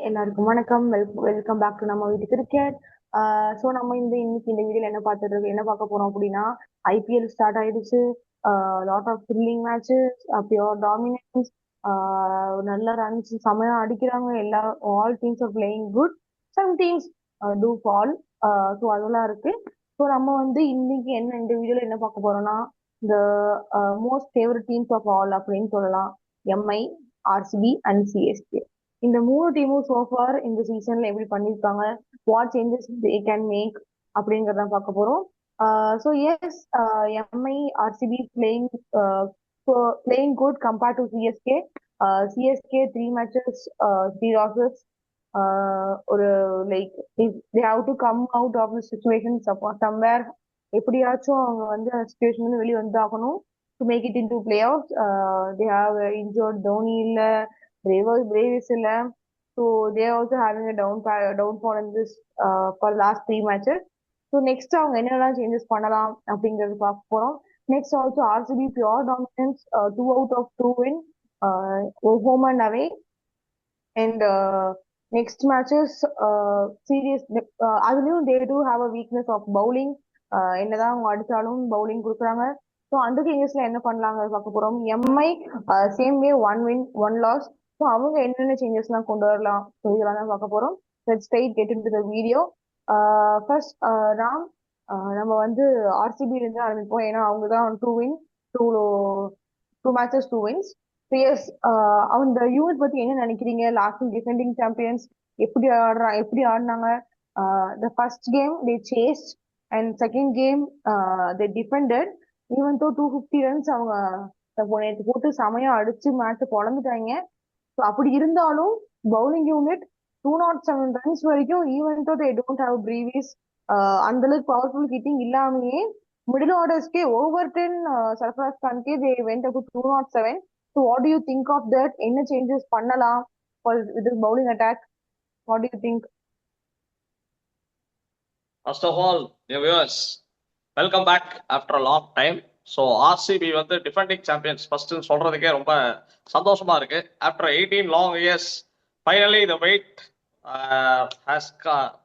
எல்லாருக்கும் வணக்கம். Welcome back to நம்ம வீட்டு கிரிக்கெட். ஸோ நம்ம இன்னைக்கு இந்த வீடியோல என்ன பார்க்க போறோம் அப்படின்னா, ஐபிஎல் ஸ்டார்ட் ஆயிடுச்சு. Lot of thrilling matches, pure dominance, நல்ல ரன்ஸ் செமையா அடிக்கிறாங்க. All teams are playing good. Some teams to fall. So அதெல்லாம் இருக்கு. ஸோ நம்ம இன்னைக்கு இந்த வீடியோல என்ன பார்க்க போறோம்னா, இந்த most favourite teams of all அப்படின்னு சொல்லலாம். MI, RCB and CSK. இந்த மூணு டீமும் சோஃபார் இந்த சீசன்ல எப்படி பண்ணிருக்காங்க, what changes they can make அப்படிங்கறத பார்க்க போறோம். So yes, MI RCB playing good compared to CSK. CSK 3 matches, 3 losses. ஒரு like they have to come out of the situation somewhere. எப்படியாச்சும் அவங்க சுச்சுவேஷன் வெளியே வந்தாகணும் to make it in to play off. They have injured Dhoni இல்ல, Braves இல்ல. So they are also having a downfall in this for last 3 matches. So next அவங்க என்னெல்லாம் changes பண்ணலாம் அப்படிங்கறது பார்க்க போறோம். Next also RCB pure dominance, 2 out of 2 win, home and away. And next matches, series அதுலயும் they do have a weakness of bowling. என்னதான் அவங்க அடிச்சாலும் பவுலிங் கொடுக்குறாங்க. ஸோ அந்த சேஞ்சஸ்ல என்ன பண்ணலாங்க பார்க்க போறோம். Mi same way 1 win 1 loss. So அவங்க என்னென்ன சேஞ்சஸ் எல்லாம் கொண்டு வரலாம், ஸோ இதெல்லாம் தான் பார்க்க போறோம். Let's straight get into the video. First Ram, நம்ம ஆர்சிபில இருந்து ஆரம்பிப்போம். ஏன்னா அவங்க தான் 2 win, 2 matches 2 wins. எஸ், அந்த யூனிட் பத்தி என்ன நினைக்கிறீங்க? லாஸ்ட் டிஃபெண்டிங் சாம்பியன்ஸ் எப்படி ஆடினாங்க? The first game they chased and second game they defended. Even though 250 runs அவங்க நேற்று போட்டு செமையா அடிச்சு மேட்ச் பொழந்துட்டாங்க. ஸோ அப்படி இருந்தாலும் பவுலிங் யூனிட் 207 runs வரைக்கும், even though they don't have Brevis, அந்த அளவுக்கு பவர்ஃபுல் ஹிட்டிங் இல்லாமயே மிடில் ஆர்டர்ஸ்க்கே ஓவர் 10 சர்ஃபராஸ் கான்கே they went up 207. So what do you think of that? என்ன சேஞ்சஸ் பண்ணலாம் with bowling attack? What do you think? First of all, dear viewers, welcome back after a long time. So RCB defending champions first சொல்றதுக்கே ரொம்ப சந்தோஷமா இருக்கு. After 18 long years, finally the wait has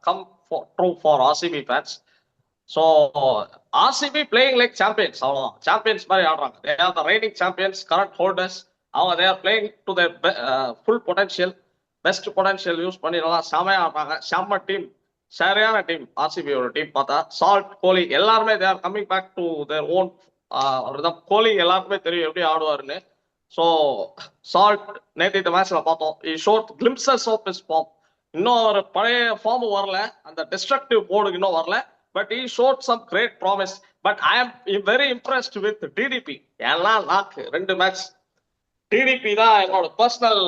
come true for RCB fans. So RCB playing like champions, அவ்வளோதான். Champions மாதிரி ஆடுறாங்க. They are the reigning champions, current holders. அவங்க they are playing to the full potential, best potential use பண்ணி நல்லா செமையா ஆடுறாங்க. செம்ம team, சரியான டீம். ஆர்சிபியோட டீம் பார்த்தா சால்ட், கோலி எல்லாருமே they are coming back to their own. Kohli எல்லாருக்குமே தெரியும் எப்படி ஆடுவாருன்னு. ஸோ சால்ட் நேற்று இந்த மேட்ச்ல பார்த்தோம், ஷோட் கிளிம்சஸ் ஆஃப் ஹிஸ் ஃபார்ம். இன்னும் ஒரு பழைய ஃபார்ம் வரல, அந்த டிஸ்ட்ரக்டிவ் மோடுக்கு இன்னும் வரல. But he showed some great promise. But I am very impressed with DDP. எல்லாம் லாக் 2 மேட்ச். டிடிபி தான் என்னோட பர்சனல்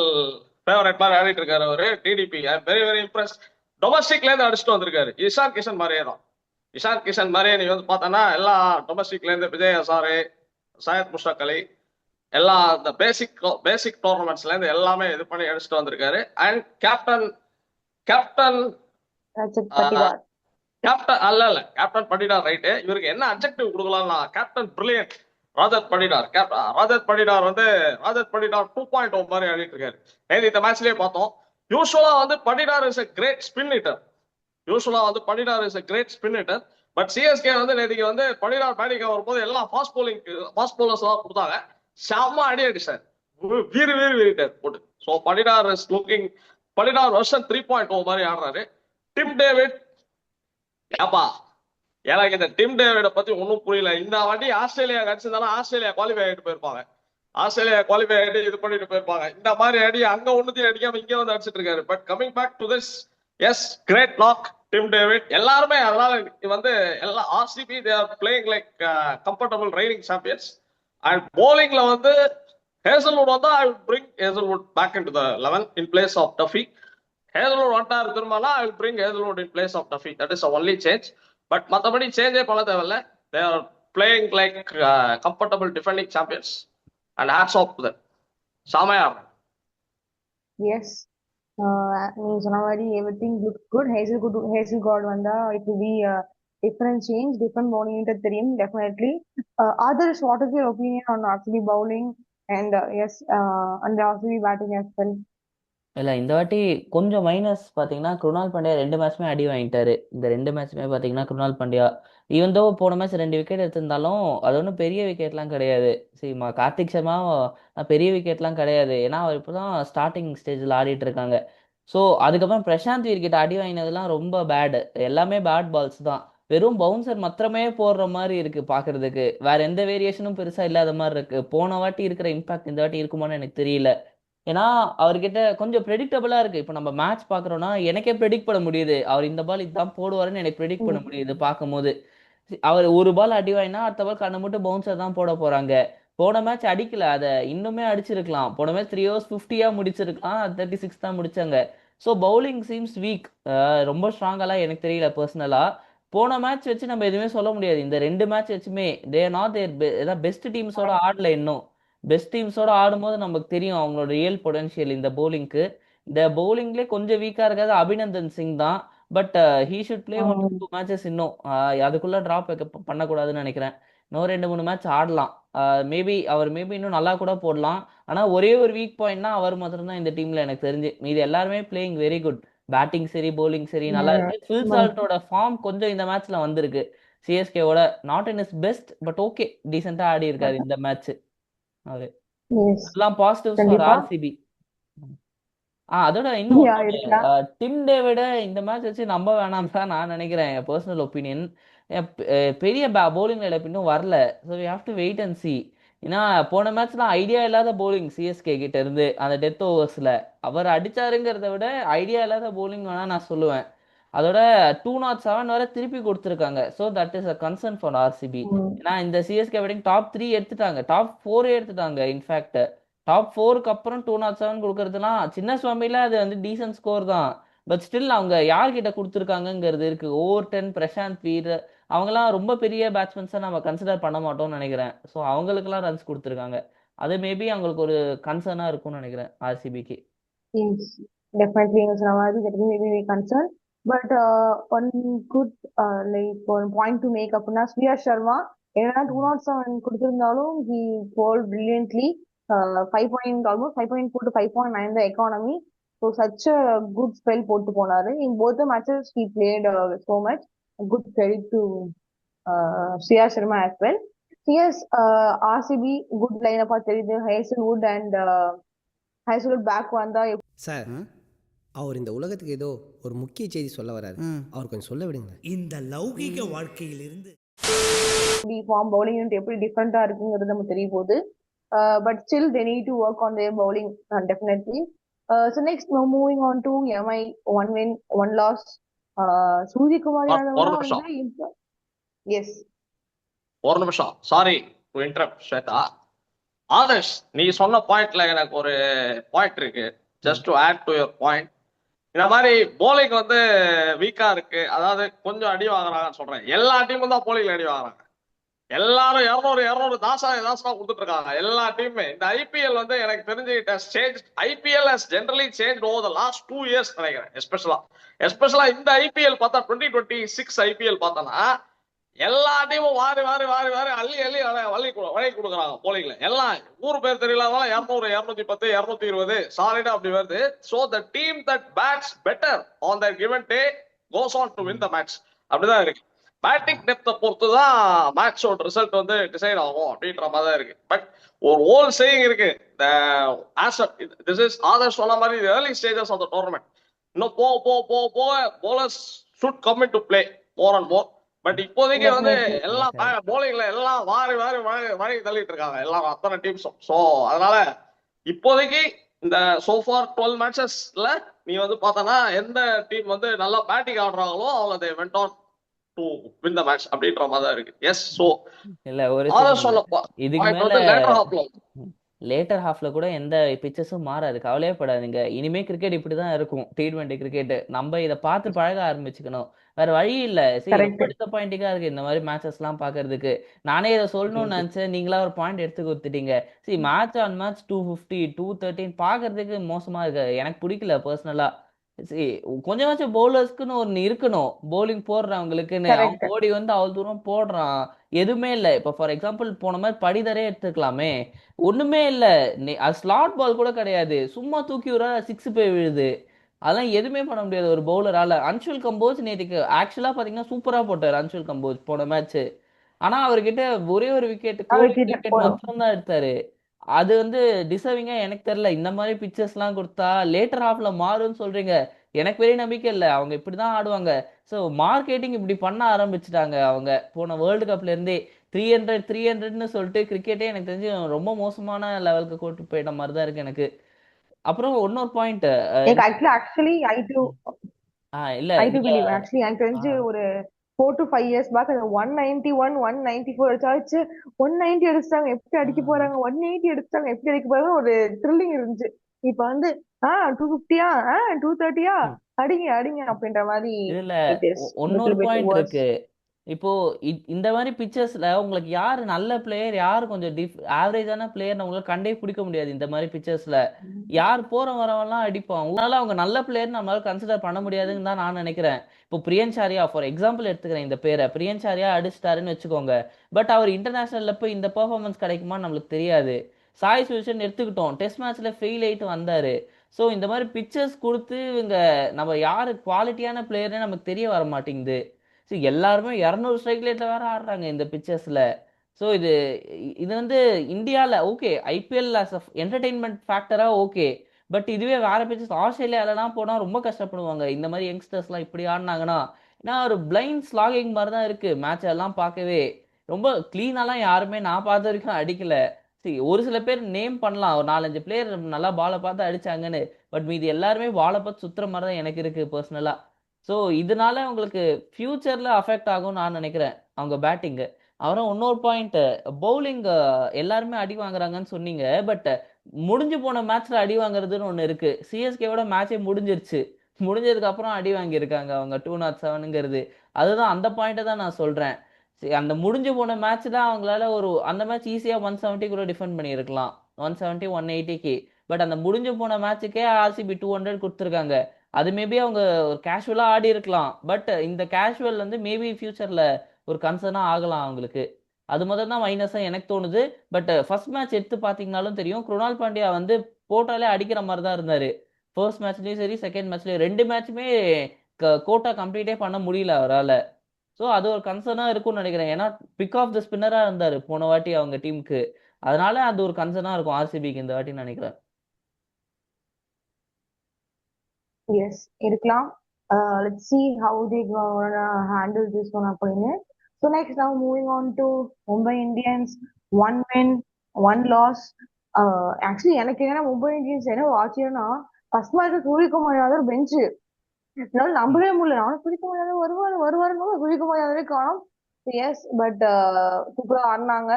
ஃபேவரட் மாதிரி ஆடிட்டு இருக்காரு அவரு. DDP I am very very impressed. டொமஸ்டிக்ல இருந்து அடிச்சுட்டு வந்திருக்காரு. இஷான் கிஷன் மாதிரியே தான். இஷான் கிஷன் மாதிரியே நீ பார்த்தனா எல்லாம் டொமஸ்டிக்ல இருந்து விஜய் ஹசாரே, சையத் முஷ்டாக் அலி, எல்லாம் இந்த பேசிக் டோர்னமெண்ட்ஸ்ல இருந்து எல்லாமே இது பண்ணி அடிச்சுட்டு வந்திருக்காரு. And captain captain Patidar right. இவருக்கு என்ன அப்ஜெக்டிவ் கொடுக்கலாம்னா கேப்டன் பிரில்லியன்ட். ராஜத் படிடார் 2.0 மாதிரி ஆடிட்டு இருக்காரு. இந்த மேட்ச்லயே பார்த்தோம். Usually Patidar is a great spin hitter. Patidar is a great spin hitter. But CSK நேற்றுக்கு படிடார் பேட்டிங் வரும்போது எல்லாம் ஃபாஸ்ட் பவுலர்ஸ் எல்லாம் கொடுத்தாங்க. செம்ம அடி அடிச்சார், வீரிட்டார் போட்டு. ஸோ படிடார் வருஷன் 3.0 மாதிரி ஆடுறாரு. டிம் டேவிட், ஏப்பா எனக்கு இந்த டிம் டேவிட பத்தி ஒன்னும் புரியல. இந்த வாட்டி ஆஸ்திரேலியா கடிச்சிருந்தாலும் ஆஸ்திரேலியா குவாலிஃபை ஆகிட்டு போயிருப்பாங்க. இது பண்ணிட்டு போயிருப்பாங்க. இந்த மாதிரி அடி அங்க ஒண்ணுத்தையும் அடிக்காம இங்க அடிச்சிட்டு இருக்காரு. But coming back to this, yes, great knock Tim David. எல்லாருமே அதனால எல்லாம் RCB they are playing like comfortable reigning champions. And bowlingல ஹேசல்வுட் வந்தா I will bring Hazlewood back into the 11 in place of Duffy. Hazlewood வந்துட்டாரு திரும்பலாம், I will bring Hazlewood in place of Duffy. That is the only change. But மற்றபடி சேஞ்சே பண்ண தேவையில்ல. They are playing like comfortable defending champions and hats off to that. செமையா yes, நீங்க சொன்ன மாதிரி everything look good. Hazlewood வந்தா it will be different change, different bowling தெரியும் definitely. Others, what is your opinion on RCB bowling and yes, and the RCB batting as well? இல்ல இந்த வாட்டி கொஞ்சம் மைனஸ் பாத்தீங்கன்னா குருணால் பாண்டியா 2 மேட்ச்மே அடி வாங்கிட்டாரு. இந்த 2 மேட்ச்மே பாத்தீங்கன்னா குருணால் பாண்டியா ஈவன் தோ போன மேட்ச் 2 விக்கெட் எடுத்திருந்தாலும் அது ஒன்றும் பெரிய விக்கெட்லாம் கிடையாது. சரி கார்த்திக் சர்மா பெரிய விக்கெட்லாம் கிடையாது. ஏன்னா அவர் இப்போதான் ஸ்டார்டிங் ஸ்டேஜில் ஆடிட்டு இருக்காங்க. ஸோ அதுக்கப்புறம் பிரசாந்த் வீர் கிட்ட அடி வாங்கினதுலாம் ரொம்ப பேடு. எல்லாமே பேட் பால்ஸ் தான். வெறும் பவுன்சர் மாத்திரமே போடுற மாதிரி இருக்கு பாக்குறதுக்கு. வேற எந்த வேரியேஷனும் பெருசா இல்லாத மாதிரி இருக்கு. போன வாட்டி இருக்கிற இம்பாக்ட் இந்த வாட்டி இருக்குமான்னு எனக்கு தெரியல. ஏன்னா அவர்கிட்ட கொஞ்சம் ப்ரெடிக்டபிளா இருக்கு. இப்போ நம்ம மேட்ச் பாக்குறோம்னா எனக்கே ப்ரெடிக்ட் பண்ண முடியுது. அவர் இந்த பால் இதுதான் போடுவாருன்னு எனக்கு ப்ரெடிக்ட் பண்ண முடியுது பார்க்கும்போது. அவர் ஒரு பால் அடி வாங்கினா அடுத்த பால் கண்ணை மட்டும் பவுன்சர் தான் போட போறாங்க. போன மேட்ச் அடிக்கல, அதை இன்னுமே அடிச்சிருக்கலாம். போன மேட்ச் 3 overs 50 முடிச்சிருக்கலாம், 36 தான் முடிச்சாங்க. So bowling seems week. ரொம்ப ஸ்ட்ராங்கெல்லாம் எனக்கு தெரியல பர்சனலா. போன மேட்ச் வச்சு நம்ம எதுவுமே சொல்ல முடியாது. இந்த 2 மேட்ச் வச்சுமே தே நாட் தேர் பெஸ்ட் டீம்ஸோட ஆடல இன்னும். பெஸ்ட் டீம்ஸோட ஆடும்போது நமக்கு தெரியும் அவங்களோட ரியல் பொட்டன்ஷியல் இந்த பவுலிங்க்கு. இந்த பவுலிங்லேயே கொஞ்சம் வீக்கா இருக்காது அபிநந்தன் சிங் தான். But he should play 1 to 2 matches இன்னும். அதுக்குள்ள டிராப் பண்ணக்கூடாதுன்னு நினைக்கிறேன். இன்னும் 2 3 மேட்ச் ஆடலாம். மேபி இன்னும் நல்லா கூட போடலாம். ஆனா ஒரே ஒரு வீக் பாயிண்ட்னா அவர் மாத்திரம் தான் இந்த டீம்ல எனக்கு தெரிஞ்சு. மீதி எல்லாருமே பிளேயிங் வெரி குட். பேட்டிங் சரி பவுலிங் சரி நல்லா இருக்கு. ஃபில் சால்ட்டோட ஃபார்ம் கொஞ்சம் இந்த மேட்ச்ல வந்திருக்கு. சிஎஸ்கேவோட not in is best but okay டீசெண்டா ஆடி இருக்காரு இந்த மேட்ச் அவரு. எஸ், எல்லாம் பாசிட்டிவ்ஸ் ஃபார் கண்டிப்பா. ஆர்சிபி. அதோட இன்னும் யா ஒண்ணு, இருக்கலாம். டிம் டேவிட இந்த மேட்ச் வச்சு நம்ப வேணாம் தான் நான் நினைக்கிறேன். என் பர்சனல் ஒப்பீனியன். பெரிய பவுலிங் லைனப் இன்னும் வரல. So we have to wait and see. ஏன்னா போன மேட்ச்லாம் ஐடியா இல்லாத பவுலிங் சிஎஸ்கே கிட்ட இருந்து அந்த டெத் ஓவர்ஸ்ல அவர் அடிச்சாருங்கிறத விட ஐடியா இல்லாத பவுலிங் வேணா நான் சொல்லுவேன். அதோட 207 வரை திருப்பி கொடுத்துருக்காங்க. So that is a concern for RCB. ம். ஏன்னா இந்த சிஎஸ்கே வெட்டிங் டாப் 3 எடுத்துட்டாங்க, டாப் 4 எடுத்துட்டாங்க. இன்ஃபேக்ட் டாப் 4க்கு அப்புறம் 207 கொடுக்கறதுலாம் சின்ன சுவாமியில அது வந்து டீசன்ட் ஸ்கோர் தான். பட் ஸ்டில் அவங்க யார்கிட்ட கொடுத்துருக்காங்கங்கிறது இருக்கு. ஓவர் 10 பிரசாந்த் வீர் அவங்கலாம் ரொம்ப பெரிய பேட்ஸ்மேன்ஸை நம்ம கன்சிடர் பண்ண மாட்டோம்னு நினைக்கிறேன். ஸோ அவங்களுக்குலாம் ரன்ஸ் கொடுத்துருக்காங்க. அது மேபி அவங்களுக்கு ஒரு கன்சர்னா இருக்கும்னு நினைக்கிறேன் ஆர்சிபிக்கு. Yes, definitely, Mr. Nawaz, that may be concerned. But one good like one point to make அப்படின்னா ஸ்ரீயா சர்மா ஏன்னா 207 கொடுத்திருந்தாலும் he bowled brilliantly. 5 point almost 5.4 to 5.9 the economy. So such a good spell போட்டு போனாரு. In both the matches he played so much. Good credit to Shreya Sharma as well. Yes, RCB good lineup தெரியுது. Hazelwood and Hazelwood back வந்தா sir அவர் இந்த உலகத்துக்கு ஏதோ ஒரு முக்கிய செய்தி சொல்ல வராரு. அவர் கொஞ்சம் சொல்ல விடுங்க. இந்த லௌகிக வாழ்க்கையிலிருந்து ஃபார்ம் பவுலிங் யூனிட் எப்படி டிஃப்ரெண்டா இருக்குங்கிறது நமக்கு தெரிய போகுது. But still they need to work on their bowling definitely. So next moving on to MI 1 win 1 loss. Suryakumar ஒரு யாதவ் நிமிஷம் வந்து எஸ் ஒரு நிமிஷம் sorry to interrupt Shweta. Adarsh நீ சொன்ன பாயிண்ட்ல எனக்கு ஒரு பாயிண்ட் இருக்கு. Just to add to your point. இந்த மாதிரி போலிங் வந்து வீக்கா இருக்கு, அதாவது கொஞ்சம் அடி வாங்குறாங்கன்னு சொல்றேன். எல்லா டீமும் தான் போலிங்ல அடி வாங்குறாங்க. எல்லாரும் 200 தாசா கொடுத்துட்டு இருக்காங்க எல்லா டீமுமே. இந்த ஐபிஎல் வந்து எனக்கு தெரிஞ்சு IPL has generally change over the last 2 years நினைக்கிறேன். எஸ்பெஷலா இந்த ஐபிஎல் பார்த்தா 2026 ஐபிஎல் பார்த்தோன்னா எல்லா டீமும் வாரி வாரி வாரி வாரி அள்ளி அள்ளி வழி கொடுக்குறாங்க போலிங்ல. எல்லாம் ஊர் பேர் தெரியலாம 200 210 220 சாலிடா அப்படி வருது. So the team that bats better on that given day goes on to win the match. அப்படிதான் இருக்கு. பேட்டிங் டெப்த்தை பொறுத்து தான் மேட்சோட ரிசல்ட் வந்து டிசைட் ஆகும் அப்படின்ற மாதிரி தான் இருக்கு. பட் ஒரு ஓல் சேயிங் இருக்கு. திஸ் இஸ் ஆதர்ஸ் சொன்ன மாதிரி early stages of the tournament. இன்னும் போக போக போக போக bowlers should come in to play more and more. But இப்போதைக்கு வந்து எல்லாம் போலிங்ல எல்லாம் வாரி வாரி வாரி தள்ளிட்டு இருக்காங்க எல்லாம் அத்தனை டீம்ஸும். ஸோ அதனால இப்போதைக்கு இந்த சோஃபார் 12 matchesல நீ வந்து பார்த்தனா எந்த டீம் வந்து நல்லா பேட்டிங் ஆடுறாங்களோ அவங்க they went on to win the match அப்படின்ற மாதிரி தான் இருக்கு. எஸ் சோ இல்ல ஒரு இதுக்கு மேல லேட்டர் ஹாஃப்ல கூட எந்த பிச்சஸும் மாறாது, கவலையப்படாதீங்க. இனிமே கிரிக்கெட் இப்படிதான் இருக்கும். T20 கிரிக்கெட் நம்ம இதை பார்த்து பழக ஆரம்பிச்சுக்கணும். வேற வழி இல்ல. சரி ரொம்ப டிசப்பாயிண்டிங்கா இருக்கு இந்த மாதிரி மேட்சஸ் எல்லாம் பாக்குறதுக்கு. நானே இதை சொல்லணும்னு நினைச்சேன், நீங்களா ஒரு பாயிண்ட் எடுத்து கொடுத்துட்டீங்க. சரி மேட்ச் ஆன் மேட்ச் 250 213 பாக்குறதுக்கு மோசமா இருக்கு. எனக்கு பிடிக்கல பர்சனலா. see, கொஞ்சமாச்சும் பவுலர்ஸ்க்குன்னு ஒன்று இருக்கணும், பவுலிங் போடுறவங்களுக்குன்னு. அவன் கரெக்ட். ஓடி வந்து அவ்வளோ தூரம் போடுறான், எதுவுமே இல்லை. இப்போ ஃபார் எக்ஸாம்பிள் போன மாதிரி படிதரே எடுத்துக்கலாமே, ஒண்ணுமே இல்லை. அது ஸ்லாட் பால் கூட கிடையாது, சும்மா தூக்கி விட சிக்ஸ் போய் விழுது. அதெல்லாம் எதுவுமே பண்ண முடியாது ஒரு பவுலரால. அன்ஷுல் கம்போஸ் நேற்றுக்கு ஆக்சுவலா பாத்தீங்கன்னா சூப்பரா போட்டார் அன்ஷுல் கம்போஸ் போன மேட்ச். ஆனா அவர்கிட்ட ஒரே ஒரு விக்கெட், கோலிங் அவர்கிட்ட விக்கெட் போதும். மாத்திரம் தான் எடுத்தாரு. அது வந்து டிசர்விங்கா எனக்கு தெரியல. இந்த மாதிரி பிக்சர்ஸ் எல்லாம் கொடுத்தா லேட்டர் ஹாஃப்ல மாறும்னு சொல்றீங்க, எனக்கு பெரிய நம்பிக்கை இல்லை. அவங்க இப்படிதான் ஆடுவாங்க. ஸோ மார்க்கெட்டிங் இப்படி பண்ண ஆரம்பிச்சுட்டாங்க அவங்க போன வேர்ல்டு கப்ல இருந்தே. 300 300ன்னு சொல்லிட்டு கிரிக்கெட்டே எனக்கு தெரிஞ்சு ரொம்ப மோசமான லெவலுக்கு கூட்டு போயிட்ட மாதிரி தான் இருக்கு எனக்கு. அப்புறம் இன்னொரு பாயிண்ட், எனக்கு ஆக்சுவலி இல்ல ஐ டு நீங்க பிலீவ் ஆக்சுவலி எனக்கு ஆ, தெரிஞ்சு ஒரு 4 to 5 years பேக் அந்த 191 194 அடிச்சாச்சு. 190 அடிச்சிட்டாங்க எப்படி ஆ, அடிக்க போறாங்க, 180 அடிச்சிட்டாங்க எப்படி அடிக்க போறாங்க, ஒரு த்ரில்லிங் இருந்துச்சு. இப்ப வந்து 250யா 230யா ம். அடிங்க அடிங்க அப்படின்ற மாதிரி இதுல இட் இஸ் இன்னொரு லிட்டில் பிட் பாயிண்ட் வர்ஸ். இருக்கு. இப்போ இந்த மாதிரி பிக்சர்ஸ்ல உங்களுக்கு யாரு நல்ல பிளேயர், யாரு கொஞ்சம் ஆவரேஜான பிளேயர் உங்களுக்கு கண்டே பிடிக்க முடியாது. இந்த மாதிரி பிக்சர்ஸ்ல யார் போற வரவெல்லாம் அடிப்பான், அதனால அவங்க நல்ல பிளேயர் நம்மளால கன்சிடர் பண்ண முடியாதுன்னு தான் நான் நினைக்கிறேன். இப்போ பிரியன்சாரியா ஃபார் எக்ஸாம்பிள் எடுத்துக்கிறேன், இந்த பேரை பிரியன்சாரியா அடிச்சிட்டாருன்னு வச்சுக்கோங்க, பட் அவர் இன்டர்நேஷனல்ல போய் இந்த பெர்ஃபார்மன்ஸ் கிடைக்குமான்னு நம்மளுக்கு தெரியாது. சாய் சுதர்ஷன் எடுத்துக்கிட்டோம், டெஸ்ட் மேட்ச்ல ஃபெயில் ஆயிட்டு வந்தாரு. ஸோ இந்த மாதிரி பிக்சர்ஸ் கொடுத்து இவங்க நம்ம யாரு குவாலிட்டியான பிளேயர்னு நமக்கு தெரிய வர மாட்டேங்குது. ஸோ எல்லாருமே 200 ஸ்ட்ரைக் ரேட்ல வேற ஆடுறாங்க இந்த பிக்சர்ஸ்ல. ஸோ இது வந்து இந்தியாவில் okay, IPL as a entertainment ஃபேக்டரா ஓகே, பட் இதுவே வேற பிக்சர்ஸ் ஆஸ்திரேலியாலலாம் போனால் ரொம்ப கஷ்டப்படுவாங்க இந்த மாதிரி யங்ஸ்டர்ஸ்லாம் இப்படி ஆடினாங்கன்னா. ஏன்னா ஒரு பிளைண்ட் ஸ்லாகிங் மாதிரி தான் இருக்கு மேட்ச் எல்லாம் பார்க்கவே. ரொம்ப கிளீனாலாம் யாருமே நான் பார்த்த வரைக்கும் அடிக்கல. சரி, ஒரு சில பேர் நேம் பண்ணலாம், ஒரு 4 5 பிளேயர் நல்லா பாலை பார்த்து அடிச்சாங்கன்னு, பட் மீதி எல்லாருமே பாலை பார்த்து சுத்துற மாதிரி தான் எனக்கு இருக்கு பர்சனலா. ஸோ இதனால உங்களுக்கு ஃபியூச்சர்ல அஃபெக்ட் ஆகும்னு நான் நினைக்கிறேன் அவங்க பேட்டிங்கு. அப்புறம் இன்னொரு பாயிண்ட், பவுலிங் எல்லாருமே அடி வாங்குறாங்கன்னு சொன்னீங்க, பட் முடிஞ்சு போன மேட்ச்ல அடி வாங்குறதுன்னு ஒன்று இருக்கு. சிஎஸ்கேவோட மேட்சே முடிஞ்சிருச்சு, முடிஞ்சதுக்கு அப்புறம் அடி வாங்கியிருக்காங்க அவங்க 207ங்கிறது. அதுதான் அந்த பாயிண்ட்டை தான் நான் சொல்றேன். சரி, அந்த முடிஞ்சு போன மேட்ச் தான் அவங்களால அந்த மேட்ச் ஈஸியா 170 கூட டிஃபெண்ட் பண்ணியிருக்கலாம், 170 180க்கு. பட் அந்த முடிஞ்சு போன மேட்சுக்கே ஆர்சிபி 200 கொடுத்துருக்காங்க. அது மேபி அவங்க ஒரு கேஷுவலா ஆடி இருக்கலாம், பட் இந்த கேஷுவல் வந்து மேபி ஃபியூச்சர்ல ஒரு கன்சர்னா ஆகலாம் அவங்களுக்கு. அது முதல் தான் மைனஸா எனக்கு தோணுது. பட் ஃபர்ஸ்ட் மேட்ச் எடுத்து பாத்தீங்கன்னாலும் தெரியும், குருணால் பாண்டியா வந்து போட்டாலே அடிக்கிற மாதிரி தான் இருந்தாரு. ஃபர்ஸ்ட் மேட்ச்லயும் சரி செகண்ட் மேட்ச்லயும், ரெண்டு மேட்சுமே கோட்டா கம்ப்ளீட்டே பண்ண முடியல அவரால். ஸோ அது ஒரு கன்சர்னா இருக்கும்னு நினைக்கிறேன். ஏன்னா பிக் ஆஃப் த ஸ்பின்னரா இருந்தாரு போன வாட்டி அவங்க டீமுக்கு. அதனால அது ஒரு கன்சர்னா இருக்கும் ஆர்சிபிக்கு இந்த வாட்டி நினைக்கிறேன். எஸ் இருக்கலாம். Let's see how they gonna handle this one அப்படின்னு. So next now moving on to Mumbai Indians, 1 win 1 loss. Actually எனக்கு என்னன்னா மும்பை இந்தியன்ஸ் என்ன ஆச்சுன்னா ஃபர்ஸ்ட் மேட்ச் சூரியகுமார் யாதவ் பெஞ்சு, என்னால ம். நம்பவே முடியல. நானும் சூரியகுமார் யாதவ் வருவாருன்னு சூரியகுமார் யாதவே காணோம். எஸ் பட் சூப்பரா ஆடினாங்க.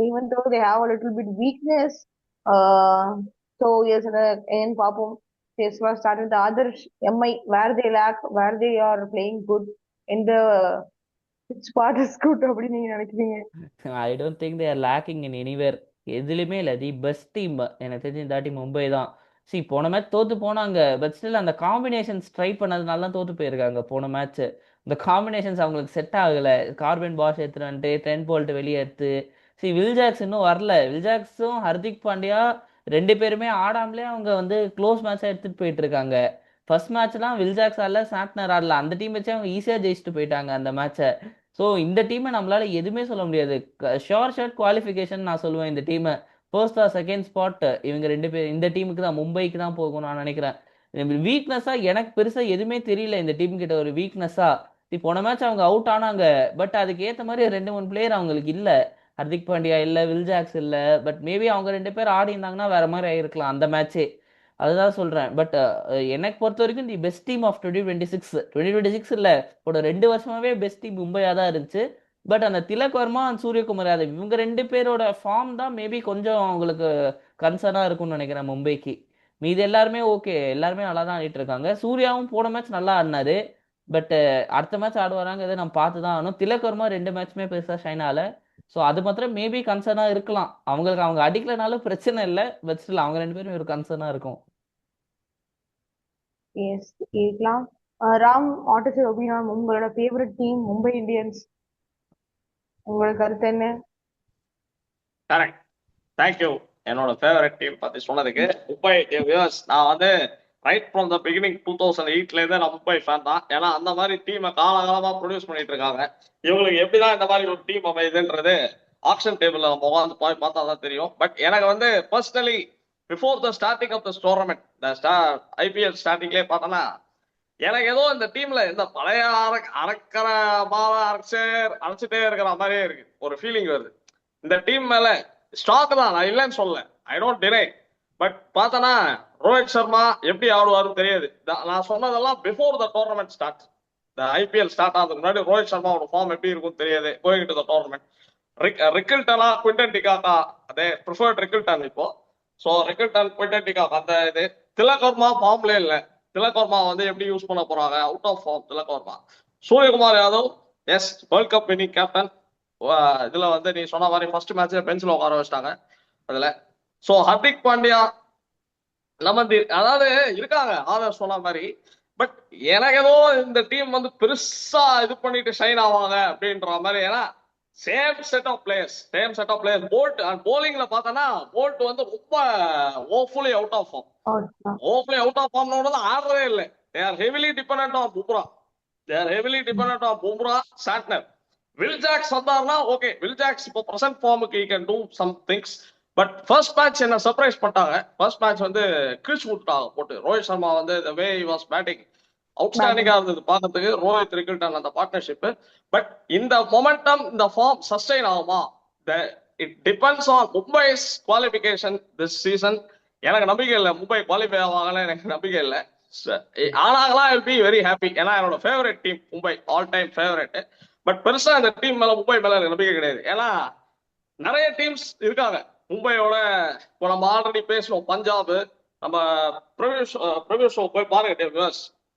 Even though they have a little bit weakness. So yes ஏன்னு பார்ப்போம். Yes, was started the other MI where they lack, where they are playing good in the which part is good அப்படின்னு நீங்க நினைக்கிறீங்க? I don't think they are lacking in anywhere. எதுலையுமே இல்லை, the best team எனக்கு தெரிஞ்சு இந்த வாட்டி மும்பை தான். சி போன மேட்ச் தோத்து போனாங்க, பட் ஸ்டில் அந்த காம்பினேஷன்ஸ் ட்ரை பண்ணதுனால தான் தோத்து போயிருக்காங்க போன மேட்ச். இந்த காம்பினேஷன்ஸ் அவங்களுக்கு செட் ஆகல. கார்பின் பாஷ் எடுத்துட்டு வந்துட்டு ட்ரெண்ட் போல்ட் வெளியே எடுத்து, சி வில் ஜாக்ஸ் இன்னும் வரல. வில் ஜாக்ஸும் ஹர்திக் பாண்டியா ரெண்டு பேருமே ஆடாமலே அவங்க வந்து க்ளோஸ் மேட்சா எடுத்துட்டு போயிட்டு இருக்காங்க. ஃபர்ஸ்ட் மேட்ச்லாம் வில் ஜாக்ஸ் ஆடல, சாட்னர் ஆடல, அந்த டீம் வச்சு அவங்க ஈஸியா ஜெயிச்சுட்டு போயிட்டாங்க அந்த மேட்சை. ஸோ இந்த டீமை நம்மளால எதுவுமே சொல்ல முடியாது. ஷோர் ஷாட் குவாலிஃபிகேஷன் நான் சொல்லுவேன் இந்த டீமை. ஃபர்ஸ்ட் ஆர் செகண்ட் ஸ்பாட் இவங்க ரெண்டு பேர் இந்த டீமுக்கு தான், மும்பைக்கு தான் போகும் நான் நினைக்கிறேன். வீக்னஸா எனக்கு பெருசா எதுவுமே தெரியல இந்த டீம் கிட்ட ஒரு வீக்னஸா. போன மேட்ச் அவங்க அவுட் ஆனாங்க, பட் அதுக்கு ஏத்த மாதிரி 2 3 பிளேயர் அவங்களுக்கு இல்ல. ஹர்திக் பாண்டியா இல்ல, வில் ஜாக்ஸ் இல்ல. பட் மேபி அவங்க ரெண்டு பேர் ஆடி இருந்தாங்கன்னா வேற மாதிரி ஆயிருக்கலாம் அந்த மேட்சே. அதுதான் சொல்றேன். பட் எனக்கு பொறுத்த வரைக்கும் தி பெஸ்ட் டீம் ஆஃப் 2026 இல்ல, ஒரு 2 வருஷமாவே பெஸ்ட் டீம் மும்பையா தான் இருந்துச்சு. பட் அந்த திலக் வர்மா and சூரியகுமார் யாதவ் இவங்க ரெண்டு பேரோட ஃபார்ம் தான் மேபி கொஞ்சம் அவங்களுக்கு கன்சர்னா இருக்கும்னு நினைக்கிறேன் மும்பைக்கு. மீதி எல்லாருமே ஓகே, எல்லாருமே நல்லா தான் ஆடிட்டு இருக்காங்க. சூர்யாவும் போன மேட்ச் நல்லா ஆடினாரு, பட் அடுத்த மேட்ச் ஆடுவாராங்கிறத நம்ம பார்த்து தான் ஆகணும். திலக் வர்மா 2 மேட்ச்மே பெருசா ஷைன் ஆகல. ஸோ அது மாத்திரம் மேபி கன்சர்னா இருக்கலாம். அவங்களுக்கு அவங்க அடிக்கலனாலும் பிரச்சனை இல்லை, பட் ஸ்டில் அவங்க ரெண்டு பேரும் ஒரு கன்சர்னா இருக்கும். எஸ் இருக்கலாம். Ram, what is your opinion? உங்களோட ஃபேவரட் டீம் மும்பை இந்தியன்ஸ், உங்களோட கருத்து என்ன? கரெக்ட். தேங்க்யூ என்னோட ஃபேவரட் டீம் பத்தி சொன்னதுக்கு. மும்பை வியூவர்ஸ், நான் வந்து ரைட் ஃப்ரம் த பிகினிங் 2008ல இருந்தே நான் மும்பை ஃபேன் தான். ஏன்னா அந்த மாதிரி டீமை காலகாலமா ப்ரொடியூஸ் பண்ணிட்டு இருக்காங்க. இவங்களுக்கு எப்படிதான் இந்த மாதிரி ஒரு டீம் அமையுதுன்றது ஆக்ஷன் டேபிள்ல நம்ம உட்காந்து போய் பார்த்தா தான் தெரியும். பட் எனக்கு வந்து personally before the starting of the tournament, IPL ஸ்டார்டிங்லேயே பார்த்தோன்னா எனக்கு ஏதோ இந்த டீம்ல இந்த பழைய அரைக்கிற மாவை அரைச்சிட்டே இருக்கிற மாதிரியே இருக்கு, ஒரு ஃபீலிங் வருது. இந்த டீம் மேல ஸ்டாக் தான், நான் இல்லைன்னு சொல்ல, ஐ டோன்ட் டினை. பட் பார்த்தனா ரோஹித் சர்மா எப்படி ஆடுவாருன்னு தெரியாது. நான் சொன்னதெல்லாம் பிஃபோர் த டோர்னமெண்ட் ஸ்டார்ட். இந்த ஐபிஎல் ஸ்டார்ட் ஆகிறதுக்கு முன்னாடி ரோஹித் சர்மாவோட ஃபார்ம் எப்படி இருக்கும் தெரியாது. கோயிங் டு த டோர்னமெண்ட் ரிக்கில்டனா குவிண்டன் டிகாக்கா, அதே ப்ரிஃபர்ட் ரிக்கில்டன் இப்போ. ஸோ ரிக்கில்டன் குவிண்டன் டிகாக்கா அந்த இது. திலக் வர்மா ஃபார்ம்ல இல்லை. திலக் வர்மா வந்து எப்படி யூஸ் பண்ண போறாங்க, out of form Tilak Varma. Suryakumar Yadav, yes, world cup winning captain. இதுல வந்து நீ சொன்ன மாதிரி ஃபர்ஸ்ட் மேட்ச்ல பெஞ்சில் உட்கார வச்சிட்டாங்க அதுல. ஸோ ஹர்திக் பாண்டியா, லமந்தீர், அதாவது இருக்காங்க ஆதர் சொன்ன மாதிரி. பட் எனக்கு ஏதோ இந்த டீம் வந்து பெருசா இது பண்ணிட்டு ஷைன் ஆவாங்க அப்படின்ற மாதிரி. ஏன்னா same set of players. Boult and போலிங்ல பார்த்தோன்னா போல்ட் வந்து ரொம்ப ஓஃபுல்லி அவுட் ஆஃப் ஃபார்ம். ஆடுறதே இல்லை. They are heavily dependent on Bumrah, Santner. Will Jacks வந்தாருன்னா ஓகே, வில் ஜாக்ஸ் இப்போ பிரசன்ட் ஃபார்முக்கு he can do some things. But first match என்ன சர்ப்ரைஸ் பண்ணிட்டாங்க. ஃபர்ஸ்ட் மேட்ச் வந்து கிழிச்சு விட்டுட்டாங்க போட்டு. ரோஹித் சர்மா வந்து the way he was batting அவுட்ஸ்டாண்டிங்கா இருந்தது பார்க்கறதுக்கு, ரோஹித் ரிக்கில்டன் அந்த பார்ட்னர்ஷிப். பட் இந்த மொமெண்டம், இந்த ஃபார்ம் சஸ்டெயின் ஆகுமா? It depends on Mumbai's qualification this season. எனக்கு நம்பிக்கை இல்லை மும்பை குவாலிஃபை ஆவாங்கன்னு, எனக்கு நம்பிக்கை இல்லை. ஆனாங்களா I will be very happy. ஏன்னா என்னோட favourite team Mumbai, all time favourite. But பெருசா இந்த டீம் மேல, மும்பை மேல எனக்கு நம்பிக்கை கிடையாது. ஏன்னா நிறைய டீம்ஸ் இருக்காங்க மும்பையோட. இப்போ நம்ம ஆல்ரெடி பேசணும் பஞ்சாப், நம்ம ப்ரிவியூ ஷோ போய் பாருங்க,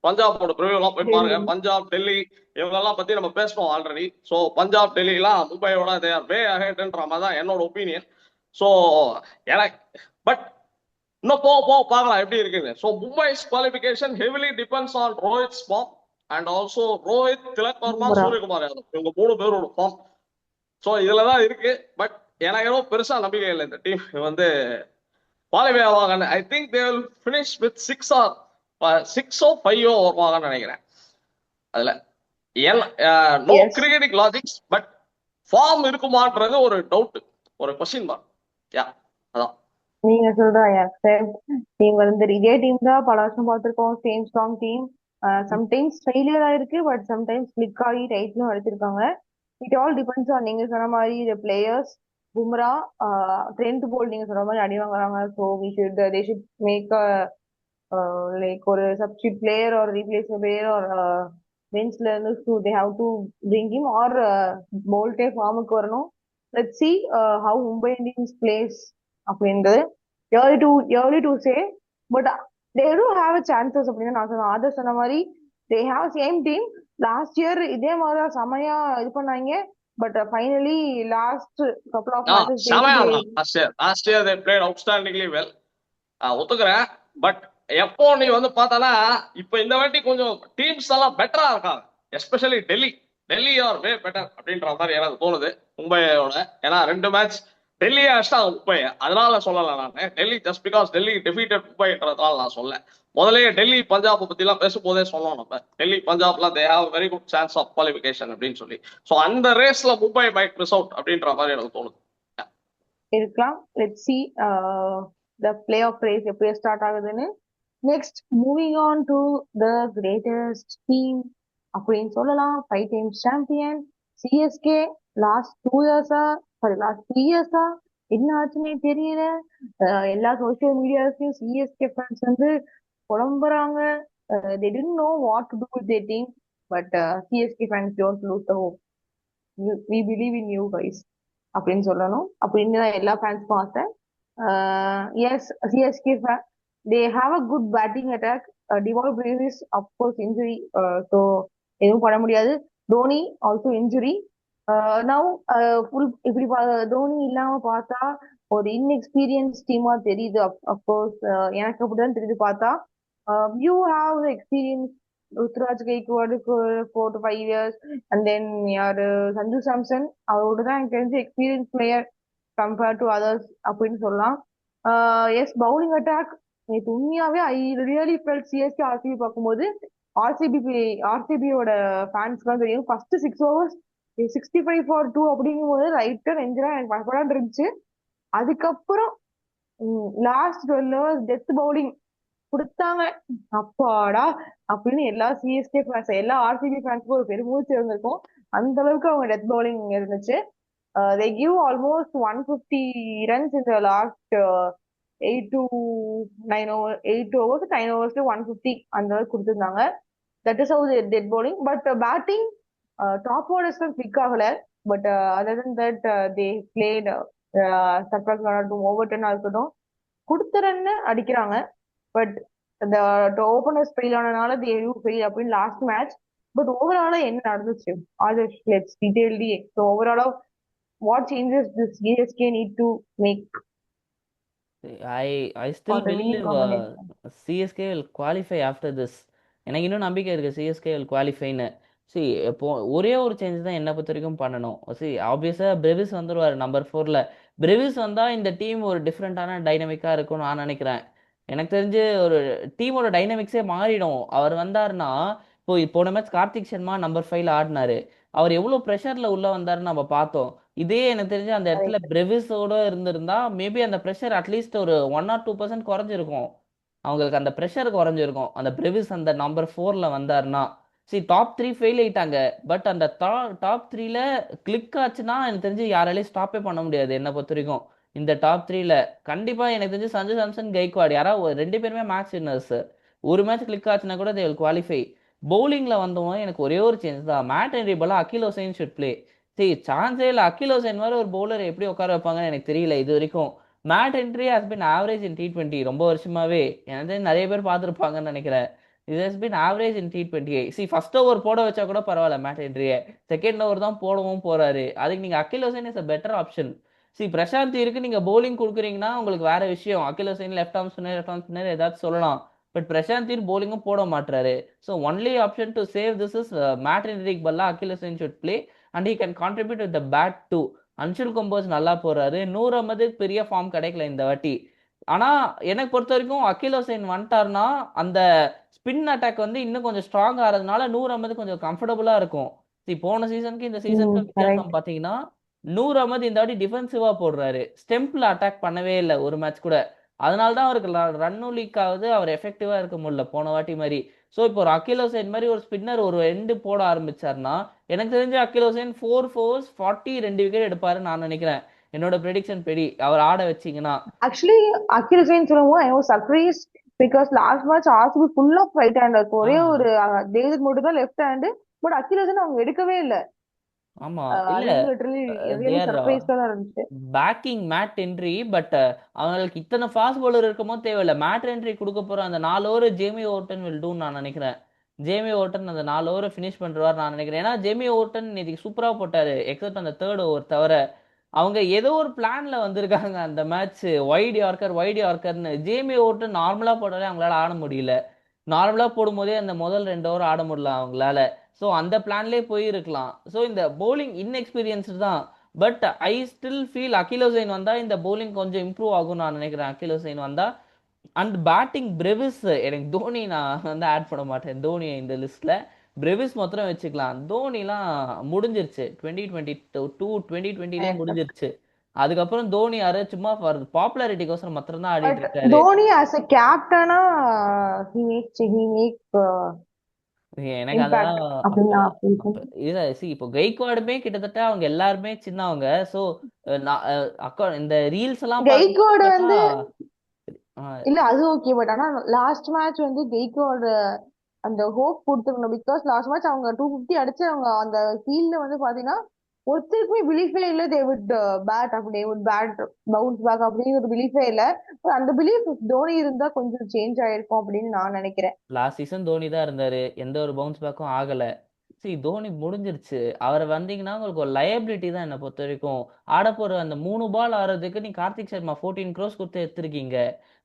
பஞ்சாபோட ப்ரிவியூ எல்லாம் போய் பாருங்க. பஞ்சாப், டெல்லி இவங்கெல்லாம் பத்தி நம்ம பேசணும் ஆல்ரெடி. ஸோ பஞ்சாப், டெல்லி எல்லாம் மும்பையோட தே ஆர் வே அஹெட்ன்ற மாதிரி தான் என்னோட ஒப்பீனியன். ஸோ எனக்கு பட் இன்னும் போக பார்க்கலாம் எப்படி இருக்குன்னு. So Mumbai's qualification heavily depends on Rohit's form and also Rohit, Tilak Varma, Suryakumar Yadav, இவங்க 3 பேரோட ஃபார்ம். ஸோ இதுலதான் இருக்கு. பட் எனக்கு ஏதோ பெருசா நம்பிக்கை இல்லை இந்த டீம் வந்து குவாலிஃபை ஆவாங்கன்னு. I think they will finish with 6 or 5 வருவாங்கன்னு நினைக்கிறேன். அதுல no cricketic logics, but form இருக்குமான்றது ஒரு டவுட், ஒரு கொஸ்டின் மார்க். யா, அதான் நீங்க சொல்ற ஐ அக்செப்ட். டீம் வந்து இதே டீம் தான் பல வருஷம் பார்த்திருக்கோம். Same strong team. Sometimes failure ஆயிருக்கு, பட் சம்டைம்ஸ் கிளிக் ஆகி டைட்டிலும் எடுத்திருக்காங்க. இட் ஆல் டிபெண்ட்ஸ் ஆன் நீங்க சொன்ன மாதிரி the players. Bumrah, Trent Boult நீங்க சொன்ன மாதிரி அடி வாங்குறாங்க. So they should make like ஒரு substitute player or replace player or பெஞ்ச்ல இருந்து they have to bring him or போல்ட்டே ஃபார்முக்கு வரணும். Let's see how Mumbai Indians plays அப்படின்றது early to say, but they do have a chances அப்படின்னு நான் சொன்னேன். ஆதர் சொன்ன மாதிரி they have same team. Last year இதே மாதிரி தான் செமையா இது பண்ணாங்க. But finally last couple of matches last year they played outstandingly well. ஒத்துக்கிறேன். பட் எப்போ நீ வந்து பார்த்தானா இப்போ இந்த வாட்டி கொஞ்சம் டீம்ஸ் எல்லாம் பெட்டரா இருக்காங்க. Especially Delhi are way better அப்படின்ற மாதிரி எனக்கு தோணுது மும்பையோட. ஏன்னா 2 மேட்ச் டெல்லியே அடிச்சிட்டாங்க மும்பை, அதனால சொல்லல நான். Delhi just because Delhi defeated மும்பைன்றதால நான் சொல்ல. முதலே டெல்லி பஞ்சாப் பத்தி எல்லாம் பேசும்போதே சொல்லணும் நம்ம. டெல்லி பஞ்சாப்லாம் they have very good chance of qualification அப்படின்னு சொல்லி. ஸோ அந்த ரேஸ்ல மும்பை மைட் மிஸ் அவுட் அப்படின்ற மாதிரி எனக்கு தோணுது. இருக்கலாம். Let's see the play off race எப்படி ஸ்டார்ட் ஆகுதுன்னு. Next moving on to the greatest team அப்படின்னு சொல்லலாம். 5 times சாம்பியன் சிஎஸ்கே. லாஸ்ட் 2 இயர்ஸா, லாஸ்ட் 3 இயர்ஸா என்ன ஆச்சுன்னே தெரியல. எல்லா சோசியல் மீடியாஸ்லயும் சிஎஸ்கே ஃபேன்ஸ் வந்து புலம்புறாங்க. they didn't know what to do with their team, but CSK fans don't lose the hope. we believe in you guys அப்படின்னு சொல்லணும். அப்படின்னு தான் எல்லா ஃபேன்ஸ்க்கும் ஆசை. Yes, CSK fan they have a good batting attack. Devon Davis of course injury, so எதுவும் பண்ண முடியாது. Dhoni also injury. Now full இப்படி தோனி இல்லாம பார்த்தா ஒரு இன்எக்ஸ்பீரியன்ஸ் டீமா தெரியுது. அப்கோர்ஸ் எனக்கு அப்படிதான் தெரியுது பார்த்தா. You have the experience Ruturaj கைக்வாடுக்கு 4 to 5 years, and then யாரு சஞ்சு சாம்சன் அவரோட தான் எனக்கு தெரிஞ்ச experience player compared to others அப்படின்னு சொல்லலாம். எஸ், பவுலிங் அட்டாக் நேற்று உண்மையாவே I really felt CSK RCB பார்க்கும்போது ஆர்சிபியோட ஃபேன்ஸ்க்குலாம் தெரியும். ஃபர்ஸ்ட் 6 overs 65 for 2 அப்படிங்கும்போது ரைட்டா நெஞ்செல்லாம் எனக்கு படப்படான்னு இருந்துச்சு. அதுக்கப்புறம் லாஸ்ட் 12 overs டெத் பவுலிங் கொடுத்தாங்க. அப்பாடா அப்படின்னு எல்லா சிஎஸ்கே ஃபேன்ஸ், எல்லா ஆர்சிபி ஃபேன்ஸுக்கும் ஒரு பெருமூச்சு இருந்திருக்கும். அந்த அளவுக்கு அவங்க டெத் பவுலிங் இருந்துச்சு. they give almost 150 runs in the last 8 to 9 over 8 overs 9 overs to 150 அந்த அளவுக்கு கொடுத்திருந்தாங்க. that is how they did bowling, but batting top orders தான் click ஆகல. but other than that they played Sarfaraz கானாட்டும் Overton இருக்கட்டும் கொடுத்த run அடிக்கிறாங்க. But இந்த ஓபனர்ஸ் ஃபெயில் ஆனனால தேவ் ஃபெயில் அப்படின்னு லாஸ்ட் மேட்ச். பட் ஓவராலா என்ன நடந்துச்சு ஆதர்ஷ், லெட்ஸ் டீடைல்டி எக்ஸ்ப்ளோர் ஓவராலா what changes this CSK need to make I for still the winning believe combination. CSK will qualify after this. எனக்கு இன்னும் நம்பிக்கை இருக்கு CSK will qualifyன்னு. See, இப்போ ஒரே ஒரு சேஞ்ச் தான் என்னை பொறுத்த வரைக்கும் பண்ணணும். See, ஆப்வியஸா பிரெவிஸ் வந்துருவாரு நம்பர் 4ல. பிரெவிஸ் வந்தா இந்த டீம் ஒரு டிஃப்ரெண்டான டைனமிக்கா இருக்கும்னு நான் நினைக்கிறேன். எனக்கு தெரிஞ்சு ஒரு டீமோட டைனமிக்ஸே மாறிடும் அவர் வந்தாருன்னா. இப்போ போன மேட்ச் கார்த்திக் சர்மா நம்பர் 5ல ஆடினாரு. அவர் எவ்வளவு ப்ரெஷர்ல உள்ள வந்தாருன்னு நம்ம பார்த்தோம். இதே எனக்கு தெரிஞ்சு அந்த இடத்துல Correct. பிரெவிஸோட இருந்திருந்தா மேபி அந்த ப்ரெஷர் அட்லீஸ்ட் ஒரு 1 or 2% குறைஞ்சிருக்கும். அவங்களுக்கு அந்த ப்ரெஷர் குறைஞ்சிருக்கும் அந்த பிரெவிஸ் அந்த நம்பர் 4ல வந்தாருன்னா. சரி, டாப் 3 ஃபெயில் ஆயிட்டாங்க. பட் அந்த டாப் 3ல கிளிக் ஆச்சுன்னா எனக்கு தெரிஞ்சு யாராலையும் ஸ்டாப்பே பண்ண முடியாது என்னை பொறுத்த வரைக்கும். இந்த டாப் 3ல கண்டிப்பா எனக்கு தெரிஞ்சு சஞ்சு சாம்சன் கைக்வாட் யாராவது 2 பேருமே மேட்ச் வின்னர்ஸ். ஒரு மேட்ச் கிளிக் ஆச்சுன்னா கூட தே வில் குவாலிஃபை. பவுலிங்ல வந்தவங்க எனக்கு ஒரே ஒரு சேஞ்ச் தான். மேட் ஹென்ரி பதிலா அகில் ஹுசைன் ஷுட் பிளே. சரி, சான்ஸே இல்லை. அகில் ஹுசைன் மாதிரி ஒரு பவுலர் எப்படி உட்கார வைப்பாங்கன்னு எனக்கு தெரியல இது வரைக்கும். Mat Henry has been average in T20 ரொம்ப வருஷமாவே. எனக்கு தெரிஞ்சு நிறைய பேர் பார்த்துருப்பாங்கன்னு நினைக்கிறேன். இது has been average in T20. C, first over போட வச்சா கூட பரவாயில்ல மேட் ஹென்ரியை. செகண்ட் ஓவர் தான் போடவும் போறாரு. அதுக்கு நீங்க Akeal Hosein is a better option. See, Prashant இருக்கு, நீங்க பவுலிங் கொடுக்குறீங்கன்னா உங்களுக்கு வேற விஷயம். Akeal Hosein left arm spinner ஏதாச்சும் சொல்லலாம். பட் பிரசாந்த் பவுலிங்கும் போட மாட்டாரு. So only option to save this is Matt ஹென்ரிக்கு பதிலா Akeal Hosein should play and he can contribute with the bat too. Anshul Kamboj நல்லா போறாரு. 150 பெரிய ஃபார்ம் கிடைக்கல இந்த வாட்டி. ஆனா எனக்கு பொறுத்த வரைக்கும் அகில் ஹுசைன் வந்துட்டாருன்னா அந்த ஸ்பின் அட்டாக் வந்து இன்னும் கொஞ்சம் ஸ்ட்ராங் ஆகிறதுனால 150 கொஞ்சம் கம்ஃபர்டபுளா இருக்கும். போன சீசனுக்கு இந்த சீசனுக்கு கரெக்ட். வித்தியாசம் பாத்தீங்கன்னா 150 இந்த வாட்டி டிஃபென்சிவா போடுறாரு. ஸ்டெம்ப்ல அட்டாக் பண்ணவே இல்லை ஒரு மேட்ச் கூட. அதனால தான் அவருக்கு ரன்னும் லீக் ஆகுது. அவர் எஃபெக்டிவா இருக்க முடியல போன வாட்டி மாதிரி. ஸோ இப்போ ஒரு அகில் ஹுசைன் மாதிரி ஒரு ஸ்பின்னர் ஒரு எண்டு போட ஆரம்பிச்சாருன்னா எனக்கு தெரிஞ்ச அகில் ஹுசைன் 4 overs 40 2 விக்கெட் எடுப்பாருன்னு நான் நினைக்கிறேன். என்னோட ப்ரெடிக்ஷன் பெடி அவர் ஆட வச்சீங்கன்னா. ஆக்சுவலி அகில் ஹுசைன் சொல்லும்போது I was surprise because last match RCB full of right hander இருக்கும். ஒரே ஒரு டேவிட் மட்டும் தான் left hand. But Akeal Hosein அவங்க எடுக்கவே இல்லை. ஆமா, அது இல்ல வந்து லிட்டரலி ரியலி தேர் சர்ப்ரைஸ்டா தான் இருந்துச்சு. Packing mat Henry. பட் அவங்களுக்கு இத்தனை ஃபாஸ்ட் பவுலர் இருக்குமோ தேவையில்ல. மேட் ஹென்ரி கொடுக்க போற அந்த 4 over Jamie Overton will do நான் நினைக்கிறேன். ஜேமி ஓவர்டன் அந்த 4 ஓவரை ஃபினிஷ் பண்றாரு நான் நினைக்கிறேன். ஏன்னா ஜேமி ஓவர்டன் இன்னைக்கு சூப்பரா போட்டாரு எக்ஸப்ட் அந்த 3rd ஓவர் தவிர. அவங்க ஏதோ ஒரு பிளான்ல வந்திருக்காங்க அந்த மேட்ச். வைட் யார்க்கர்னு ஜேமி ஓவர்டன் நார்மலா போட்டாலே அவங்களால ஆட முடியல. நார்மலா போடும்போதே அந்த முதல் 2 ஓவர் ஆட முடியல அவங்களால. ஸோ அந்த பிளான்லேயே போயிருக்கலாம். ஸோ இந்த பவுலிங் இன்எக்ஸ்பீரியன்ஸ்டு தான். பட் ஐ ஸ்டில் ஃபீல் அகில் ஹுசைன் வந்தா இந்த பவுலிங் கொஞ்சம் இம்ப்ரூவ் ஆகும் நான் நினைக்கிறேன். அகில் ஹுசைன் வந்தா அண்ட் பேட்டிங் பிரெவிஸ். எனக்கு தோனி நான் வந்து ஆட் பண்ண மாட்டேன் தோனி இந்த லிஸ்ட்ல. பிரெவிஸ் மாத்திரம் வச்சுக்கலாம். தோனிலாம் முடிஞ்சிருச்சு 2022 முடிஞ்சிருச்சு. அதுக்கப்புறம் தோனி யாரு சும்மா பாப்புலாரிட்டிக்கோசரம் மாத்திரம் தான் ஆடிட்டு பட் இருக்காரு. தோனி ஆஸ் அ கேப்டனா he make எனக்கு impact அதெல்லாம் அப்படின்னு நான் feel பண்றேன். இல்ல. இப்போ கைக்வாடுமே கிட்டத்தட்ட அவங்க எல்லாருமே சின்னவங்க. ஸோ இந்த ரீல்ஸ் எல்லாம் கெய்க்வாட் பார்க்கும்போது வந்து பார்த்தா இல்ல அது ஓகே. பட் ஆனா லாஸ்ட் மேட்ச் வந்து கெய்க்வாட் அந்த ஹோப் கொடுத்துருக்கணும். பிகாஸ் லாஸ்ட் மேட்ச் அவங்க 250 அடிச்சு அவங்க அந்த ஃபீல்ட்ல வந்து பாத்தீங்கன்னா ஒருத்தருக்குமே பிலீஃபே இல்ல. டேவிட் பேட் அப்படி டேவிட் பேட் பவுன்ஸ் பேக் அப்படின்னு ஒரு பிலீஃபே இல்ல. அந்த பிலீஃப் தோனி இருந்தா கொஞ்சம் சேஞ்ச் ஆயிருக்கும் அப்படின்னு நான் நினைக்கிறேன். லாஸ்ட் சீசன் தோனி தான் இருந்தாரு. எந்த ஒரு பவுன்ஸ் பேக்கும் ஆகல. தோனி முடிஞ்சிருச்சு. அவர் வந்தீங்கன்னா உங்களுக்கு ஒரு லயபிலிட்டி தான் என்ன பொறுத்த வரைக்கும். ஆடப்போற அந்த 3 பால் ஆடுறதுக்கு நீ கார்த்திக் சர்மா 14 க்ரோஸ் கொடுத்து எடுத்திருக்கீங்க.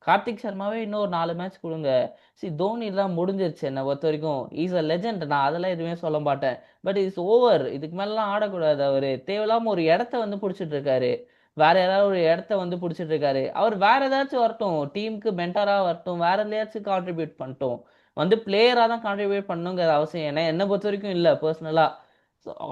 கார்த்திக் சர்மாவே இன்னும் ஒரு 4 மேட்ச் கொடுங்க. தோனி எல்லாம் முடிஞ்சிருச்சு என்ன பொறுத்த வரைக்கும். Is a legend. நான் அதெல்லாம் எதுவுமே சொல்ல மாட்டேன். But it's over. இதுக்கு மேலலாம் ஆடக்கூடாது. அவரு தேவையில்லாம ஒரு இடத்த வந்து பிடிச்சிட்டு இருக்காரு. வேற ஏதாவது ஒரு இடத்த வந்து பிடிச்சிட்டு இருக்காரு. அவர் வேற ஏதாச்சும் வரட்டும். டீமுக்கு மென்டரா வரட்டும். வேற எதையாச்சும் கான்ட்ரிபியூட் பண்ணட்டும். வந்து பிளேயரா தான் கான்ட்ரிபியூட் பண்ணுங்கிற அவசியம் என்ன பொறுத்த வரைக்கும் இல்ல பர்சனலா.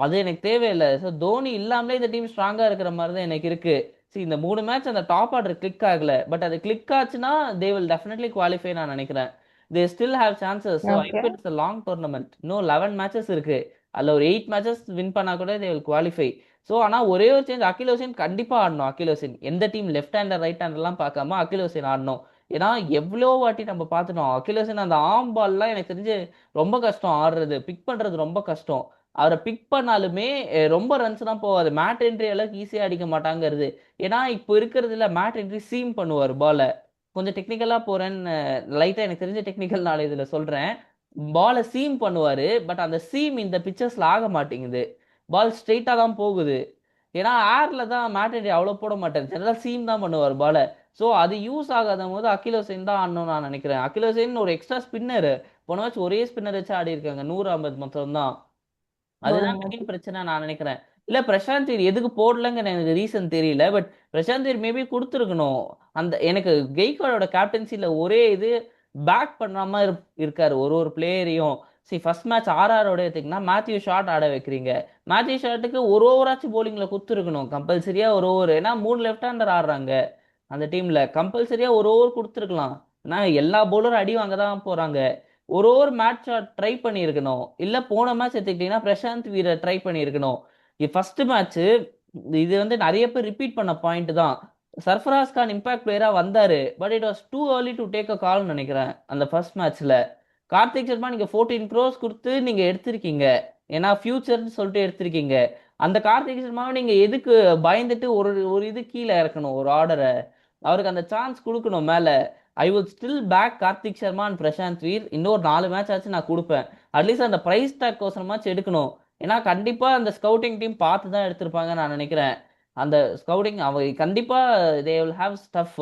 அது எனக்கு தேவையில்லை. தோனி இல்லாமலே இந்த டீம் ஸ்ட்ராங்கா இருக்கிற மாதிரி தான் எனக்கு இருக்கு. இந்த 3 மேட்ச் அந்த டாப் ஆர்டர் கிளிக் ஆகல. பட் அது கிளிக் ஆச்சுன்னா தே வில் டெஃபினெட்லி குவாலிஃபை நான் நினைக்கிறேன். They still have chances. Okay. IPL it's a long tournament. இன்னும் 11 மேட்சஸ் இருக்கு. அதுல ஒரு 8 மேட்சஸ் வின் பண்ணா கூட தே வில் குவாலிஃபை. ஆனா ஒரே ஒரு சேஞ்ச், அகில் ஹுசைன் கண்டிப்பா ஆடணும். அகில் ஹுசைன் எந்த team left hander right hander எல்லாம் பார்க்காம அகில் ஹுசைன் ஆடணும். ஏன்னா எவ்வளோ வாட்டி நம்ம பார்த்துட்டோம் அகில் ஹுசைன் அந்த ஆம் பால்லாம் எனக்கு தெரிஞ்சு ரொம்ப கஷ்டம் ஆடுறது, பிக் பண்றது ரொம்ப கஷ்டம். அவரை பிக் பண்ணாலுமே ரொம்ப ரன்ஸ் தான் போவாது. மேட் என்ட்ரி அளவுக்கு ஈஸியா அடிக்க மாட்டாங்கிறது. ஏன்னா இப்போ இருக்கிறதுல மேட் என்ட்ரி சீம் பண்ணுவார் பாலை. கொஞ்சம் டெக்னிக்கலா போறேன்னு லைட்டா எனக்கு தெரிஞ்ச டெக்னிக்கல் நாலேஜ் இதுல சொல்றேன். பாலை சீம் பண்ணுவாரு. பட் அந்த சீம் இந்த பிக்சர்ஸ்ல ஆக மாட்டேங்குது. பால் ஸ்ட்ரெயிட்டா தான் போகுது. ஏன்னா ஏர்ல தான் மேட் என்ட்ரி அவ்வளவு போட மாட்டாரு. ஜெனரல் சீம் தான் பண்ணுவார் பாலை. அது யூஸ் ஆகாத போது அகில் ஹுசைன் தான் ஆடணும்னு நான் நினைக்கிறேன். அகில் ஹுசைன் ஒரு எக்ஸ்ட்ரா ஸ்பின்னர். போன மேட்ச் ஒரே ஸ்பின்னர் வச்சு ஆடி இருக்காங்க. 150 மொத்தம் தான். அதுதான் மெயின் பிரச்சனை நான் நினைக்கிறேன். இல்ல பிரசாந்த் வீர் எதுக்கு போடலங்கிற எனக்கு ரீசன் தெரியல. பட் பிரசாந்த் வீர் மேபி கொடுத்துருக்கணும். அந்த எனக்கு கெய்க்வாடோட கேப்டன்சில ஒரே இது பேக் பண்ணாம இருக்காரு ஒரு ஒரு பிளேயரையும். ஃபர்ஸ்ட் மேட்ச் ஆர்ஆரோட எடுத்தீங்கன்னா மேத்யூ ஷாட் ஆட வைக்கிறீங்க. மேத்யூ ஷாட்டுக்கு ஒரு ஓவராச்சும் போலிங்ல கொடுத்துருக்கணும் கம்பல்சரியா ஒரு ஓவர். ஏன்னா 3 லெஃப்ட் ஹேண்டர் ஆடுறாங்க அந்த டீம்ல. கம்பல்சரியா ஒரு ஓவர் கொடுத்துருக்கலாம். ஏன்னா எல்லா பவுலரும் அடி வாங்க தான் போறாங்க. ஒரு ஓவர் மேட்ச் ட்ரை பண்ணியிருக்கணும். இல்ல போன மேட்ச் எடுத்துக்கிட்டீங்கன்னா பிரசாந்த் வீரர் ட்ரை பண்ணியிருக்கணும். ஃபர்ஸ்ட் மேட்ச் இது வந்து நிறைய பேர் ரிப்பீட் பண்ண பாயிண்ட் தான். சர்ஃபராஸ் கான் இம்பாக்ட் பிளேயரா வந்தாரு. But it was too early to take a கால்னு நினைக்கிறேன் அந்த ஃபர்ஸ்ட் மேட்ச்ல. கார்த்திக் சர்மா நீங்க 14 க்ரோஸ் கொடுத்து நீங்க எடுத்திருக்கீங்க. ஏன்னா ஃபியூச்சர்னு சொல்லிட்டு எடுத்திருக்கீங்க. அந்த கார்த்திக் சர்மாவை நீங்க எதுக்கு பயந்துட்டு ஒரு ஒரு இது கீழே இறக்கணும் ஒரு ஆர்டரை. அவருக்கு அந்த சான்ஸ் கொடுக்கணும் மேல. I would still back Kartik Sharma and Prashant Veer. இன்னொரு 4 மேட்ச் ஆச்சு நான் கொடுப்பேன். அட்லீஸ்ட் அந்த பிரைஸ் டேக் கோசரமாச்சும் எடுக்கணும். ஏன்னா கண்டிப்பா அந்த ஸ்கவுட்டிங் டீம் பார்த்து தான் எடுத்திருப்பாங்க நான் நினைக்கிறேன். அந்த ஸ்கவுட்டிங் அவங்க கண்டிப்பா தே வில் ஹேவ் ஸ்டஃப்.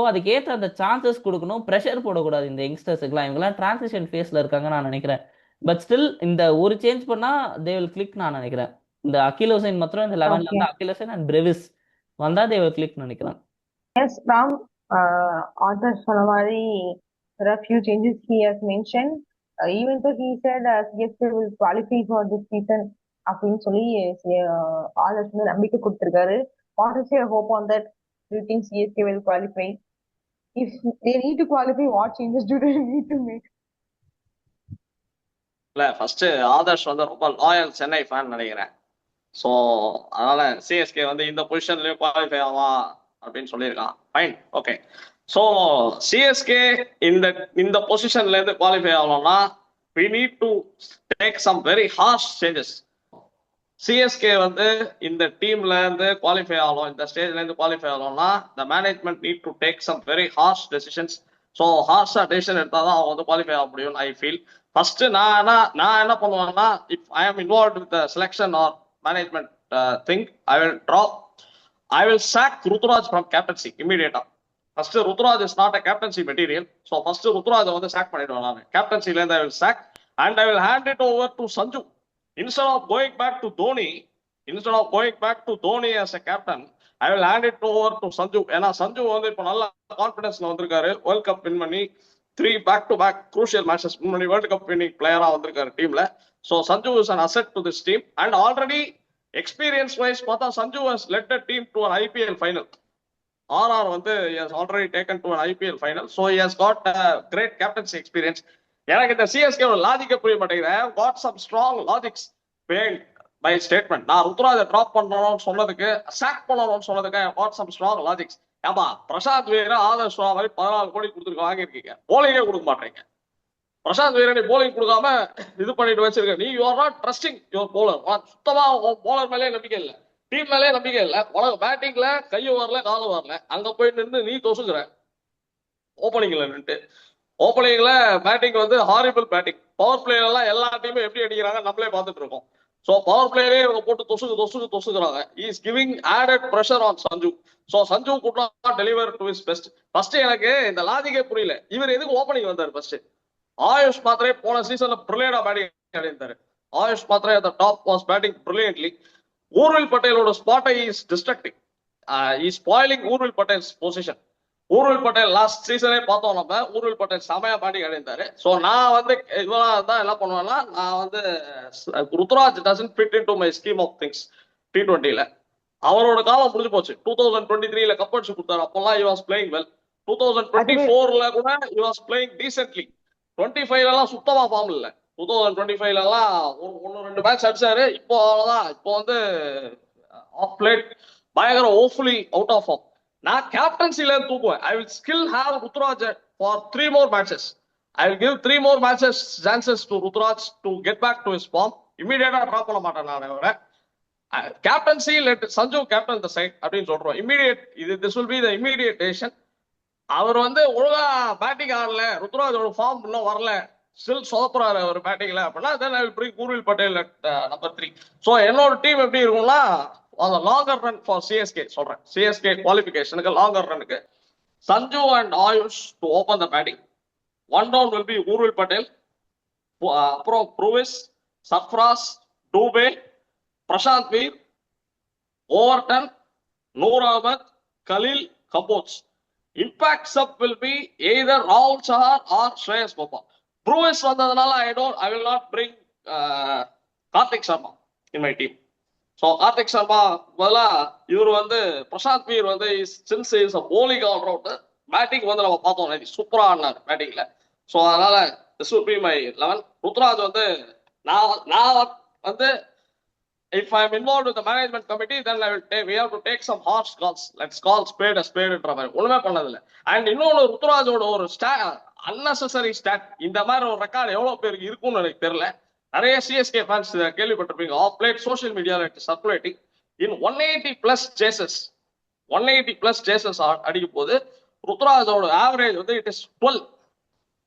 அதுக்கேற்ற அந்த சான்சஸ் கொடுக்கணும். ப்ரெஷர் போடக்கூடாது இந்த யங்ஸ்டர்ஸுக்குலாம். இவங்கெல்லாம் டிரான்சிஷன் ஃபேஸ்ல இருக்காங்க நான் நினைக்கிறேன். பட் ஸ்டில் இந்த ஒரு சேஞ்ச் பண்ணா தே வில் கிளிக் நான் நினைக்கிறேன். இந்த அகில் ஹுசைன் மாத்திரம் இந்த 11ல ஓகே. வந்து அகில் ஹுசைன் அண்ட் பிரெவிஸ் வந்தா தே வில் கிளிக் நினைக்கிறேன். எஸ் ராம், ஆதர் சொன்ன மாதிரி there are few changes he has mentioned. Even though he said CSK will qualify for this season அப்படின்னு சொல்லி ஆதர்ஸ் வந்து நம்பிக்கை கொடுத்திருக்காரு. What is your hope on that? Do you think CSK will qualify? If they need to qualify, what changes do they need to make? இல்ல first Adarsh வந்து ரொம்ப loyal Chennai fan நினைக்கிறேன். So அதனால சிஎஸ்கே வந்து இந்த பொசிஷன்லயும் குவாலிஃபை ஆகும் அப்படின்னு சொல்லியிருக்கான். Fine, okay. ஸோ சிஎஸ்கே இந்த பொசிஷன்ல இருந்து குவாலிஃபை ஆகணும்னா we need to take some very harsh changes. CSK வந்து இந்த டீம்ல இருந்து குவாலிஃபை ஆகணும், இந்த ஸ்டேஜ்ல இருந்து குவாலிஃபை ஆகணும்னா the management need to take some very harsh decisions. So ஹார்ஷா டெசிஷன் எடுத்தாதான் அவங்க வந்து குவாலிஃபை ஆக முடியும் ஐ ஃபீல். ஃபர்ஸ்ட் நான் என்ன பண்ணுவேன்னா, if I am involve with selection or management thing, I will sack Ruturaj from captaincy immediately. First, Ruturaj is not a captaincy material. So first Ruturaj வந்து sack பண்ணிடுவேன் நான். Captaincyல இருந்து I will sack and I will hand it over to Sanju. Instead of going back to Dhoni as a captain, I will hand it over to Sanju. ஏன்னா சஞ்சு வந்து இப்போ நல்ல கான்ஃபிடன்ஸ்ல வந்திருக்காரு. World cup win பண்ணி 3 back-to-back crucial matches win பண்ணி world cup winning பிளேயரா வந்திருக்காரு டீம்ல. So Sanju is an asset to this team and already experience wise பார்த்தா Sanju has led the team to an IPL final. RR வந்து he has already taken to an IPL final, so he has got a great captaincy experience. எனக்கு இந்த CSK ஒரு லாஜிக்கே புரிய மாட்டேங்குது. got some strong logics behind my statement. நான் ருத்ராஜை drop பண்ணணும்னு சொன்னதுக்கு, chalk பண்ணணும்னு சொன்னதுக்கு got some strong logics. ஏப்பா பிரசாந்த் வீர ஆதர்ஷ் மாதிரி 14 கோடி கொடுத்துருக்க வாங்கியிருக்கீங்க, போலிங்கே கொடுக்க மாட்டீங்க. பிரசாந்த் வீர நீ போலிங் கொடுக்காம இது பண்ணிட்டு வச்சிருக்க. நீ you are not trusting your bowler. சுத்தமா போலர் மேலே நம்பிக்கை இல்லை, டீம் மேலே நம்பிக்கை இல்லை. உனக்கு பேட்டிங்ல கையும் வரல காலும் வரல, அங்க போய் நின்று நீ தொசுக்குற ஓப்பனிங்ல நின்று. ஓப்பனிங்ல பேட்டிங் வந்து ஹாரிபிள் பேட்டிங். பவர் பிளேல எல்லாம் எல்லா டீமும் எப்படி அடிக்கிறாங்க நம்மளே பார்த்துட்டு இருக்கோம். ஸோ பவர் பிளேலே இவங்க போட்டு தொசுக்குறாங்க. Is giving added pressure on Sanju. So Sanju could not deliver to his best. First எனக்கு இந்த லாஜிக்கே புரியல, இவர் எதுக்கு ஓப்பனிங் வந்தார் ஃபர்ஸ்ட்? ஆயுஷ் மாத்ரே போன சீசன்ல பிரில்லியண்டா பேட்டிங் ஆடிருந்தாரு. Ayush Mhatre at the top was batting brilliantly. Urvil பட்டேலோட ஸ்பாட்டை is distracting. Is spoiling Urvil Patel's position. Urvil Patel last சீசனே பார்த்தோம் நம்ம. ஊர்வில் பட்டேல் செமையா பேட்டிங் ஆடிருந்தாரு. ஸோ நான் வந்து இவெல்லாம் தான் என்ன பண்ணுவேன்னா, நான் வந்து Ruturaj doesn't fit in to my scheme of things. T20ல அவரோட காலம் முடிஞ்சு போச்சு. 2023ல கப் அடிச்சு கொடுத்தாரு. அப்பெல்லாம் he was playing well. அதுவே 2024ல கூட he was playing decently. 25ல எல்லாம் சுத்தமா ஃபார்ம் இல்ல. 2025ல எல்லாம் ஒன்னு ரெண்டு மேட்ச் அடிச்சாரு. இப்போ அவ்வளவுதான். இப்போ வந்து ஆஃப் லேட் பயங்கர ஓஃபுல்லி அவுட் ஆஃப் ஃபார்ம். நான் கேப்டன்சில தூக்குவேன். I will still have Ruturaj for 3 more matches. ஐ வில் கிவ் 3 more matches chances to Ruturaj to get back to his form. இமீடியட்டா டிராப் பண்ண மாட்டேன் நான் அவரை. Captaincy let Sanju captain the side அப்படின்னு சொல்றோம். இமீடியட் இது this will be the immediate decision. அவர் வந்து ஒழுங்கா பேட்டிங் ஆடல, ருத்ராஜோட ஃபார்ம் இன்னும் வரல, ஸ்டில் சொதப்புறாரு அவர் பேட்டிங்ல அப்படின்னா, then I will bring Urvil Patel at number 3. So என்னோட டீம் எப்படி இருக்கும்னா, அந்த லாங்கர் ரன் ஃபார் சிஎஸ்கே சொல்றேன். சிஎஸ்கே குவாலிஃபிகேஷனுக்கு லாங்கர் ரனுக்கு Sanju and Ayush to open the batting. One down will be Urvil Patel, அப்புறம் Brevis, Sarfaraz, Dube, Prashant Veer, Overton, Noor Ahmad, Khaleel, Kamboj. Impact sub will be either ராகுல் சஹார் ஆர் ஸ்ரேயஸ் கோபால். ப்ரூவிஸ் வந்ததுனால I will not bring Kartik Sharma in my team. So Kartik Sharma பதிலா இவர் வந்து பிரசாந்த் வீர் வந்து since is a bowling allrounder. Batting வந்து நம்ம பார்த்தோம், சூப்பரா ஆடினார் பேட்டிங்ல. ஸோ அதனால this will be my 11. Ruturaj வந்து நான் வந்து if I am involved with the management committee, then we have to take some harsh calls. Let's call spade a spade என்ற மாதிரி ஒண்ணுமே பண்ணதில்லை. அண்ட் இன்னொன்று ருத்ராஜோட ஒரு unnecessary stat, இந்த மாதிரி ஒரு ரெக்கார்டு எவ்வளவு பேருக்கு இருக்கும்னு எனக்கு தெரியல. நிறைய சிஎஸ்கே ஃபேன்ஸ் கேள்விப்பட்டிருப்பீங்க. Of late social media circulating in 180 plus chases அடிக்கும் போது ருத்ராஜோட ஆவரேஜ் வந்து இட் இஸ் 12.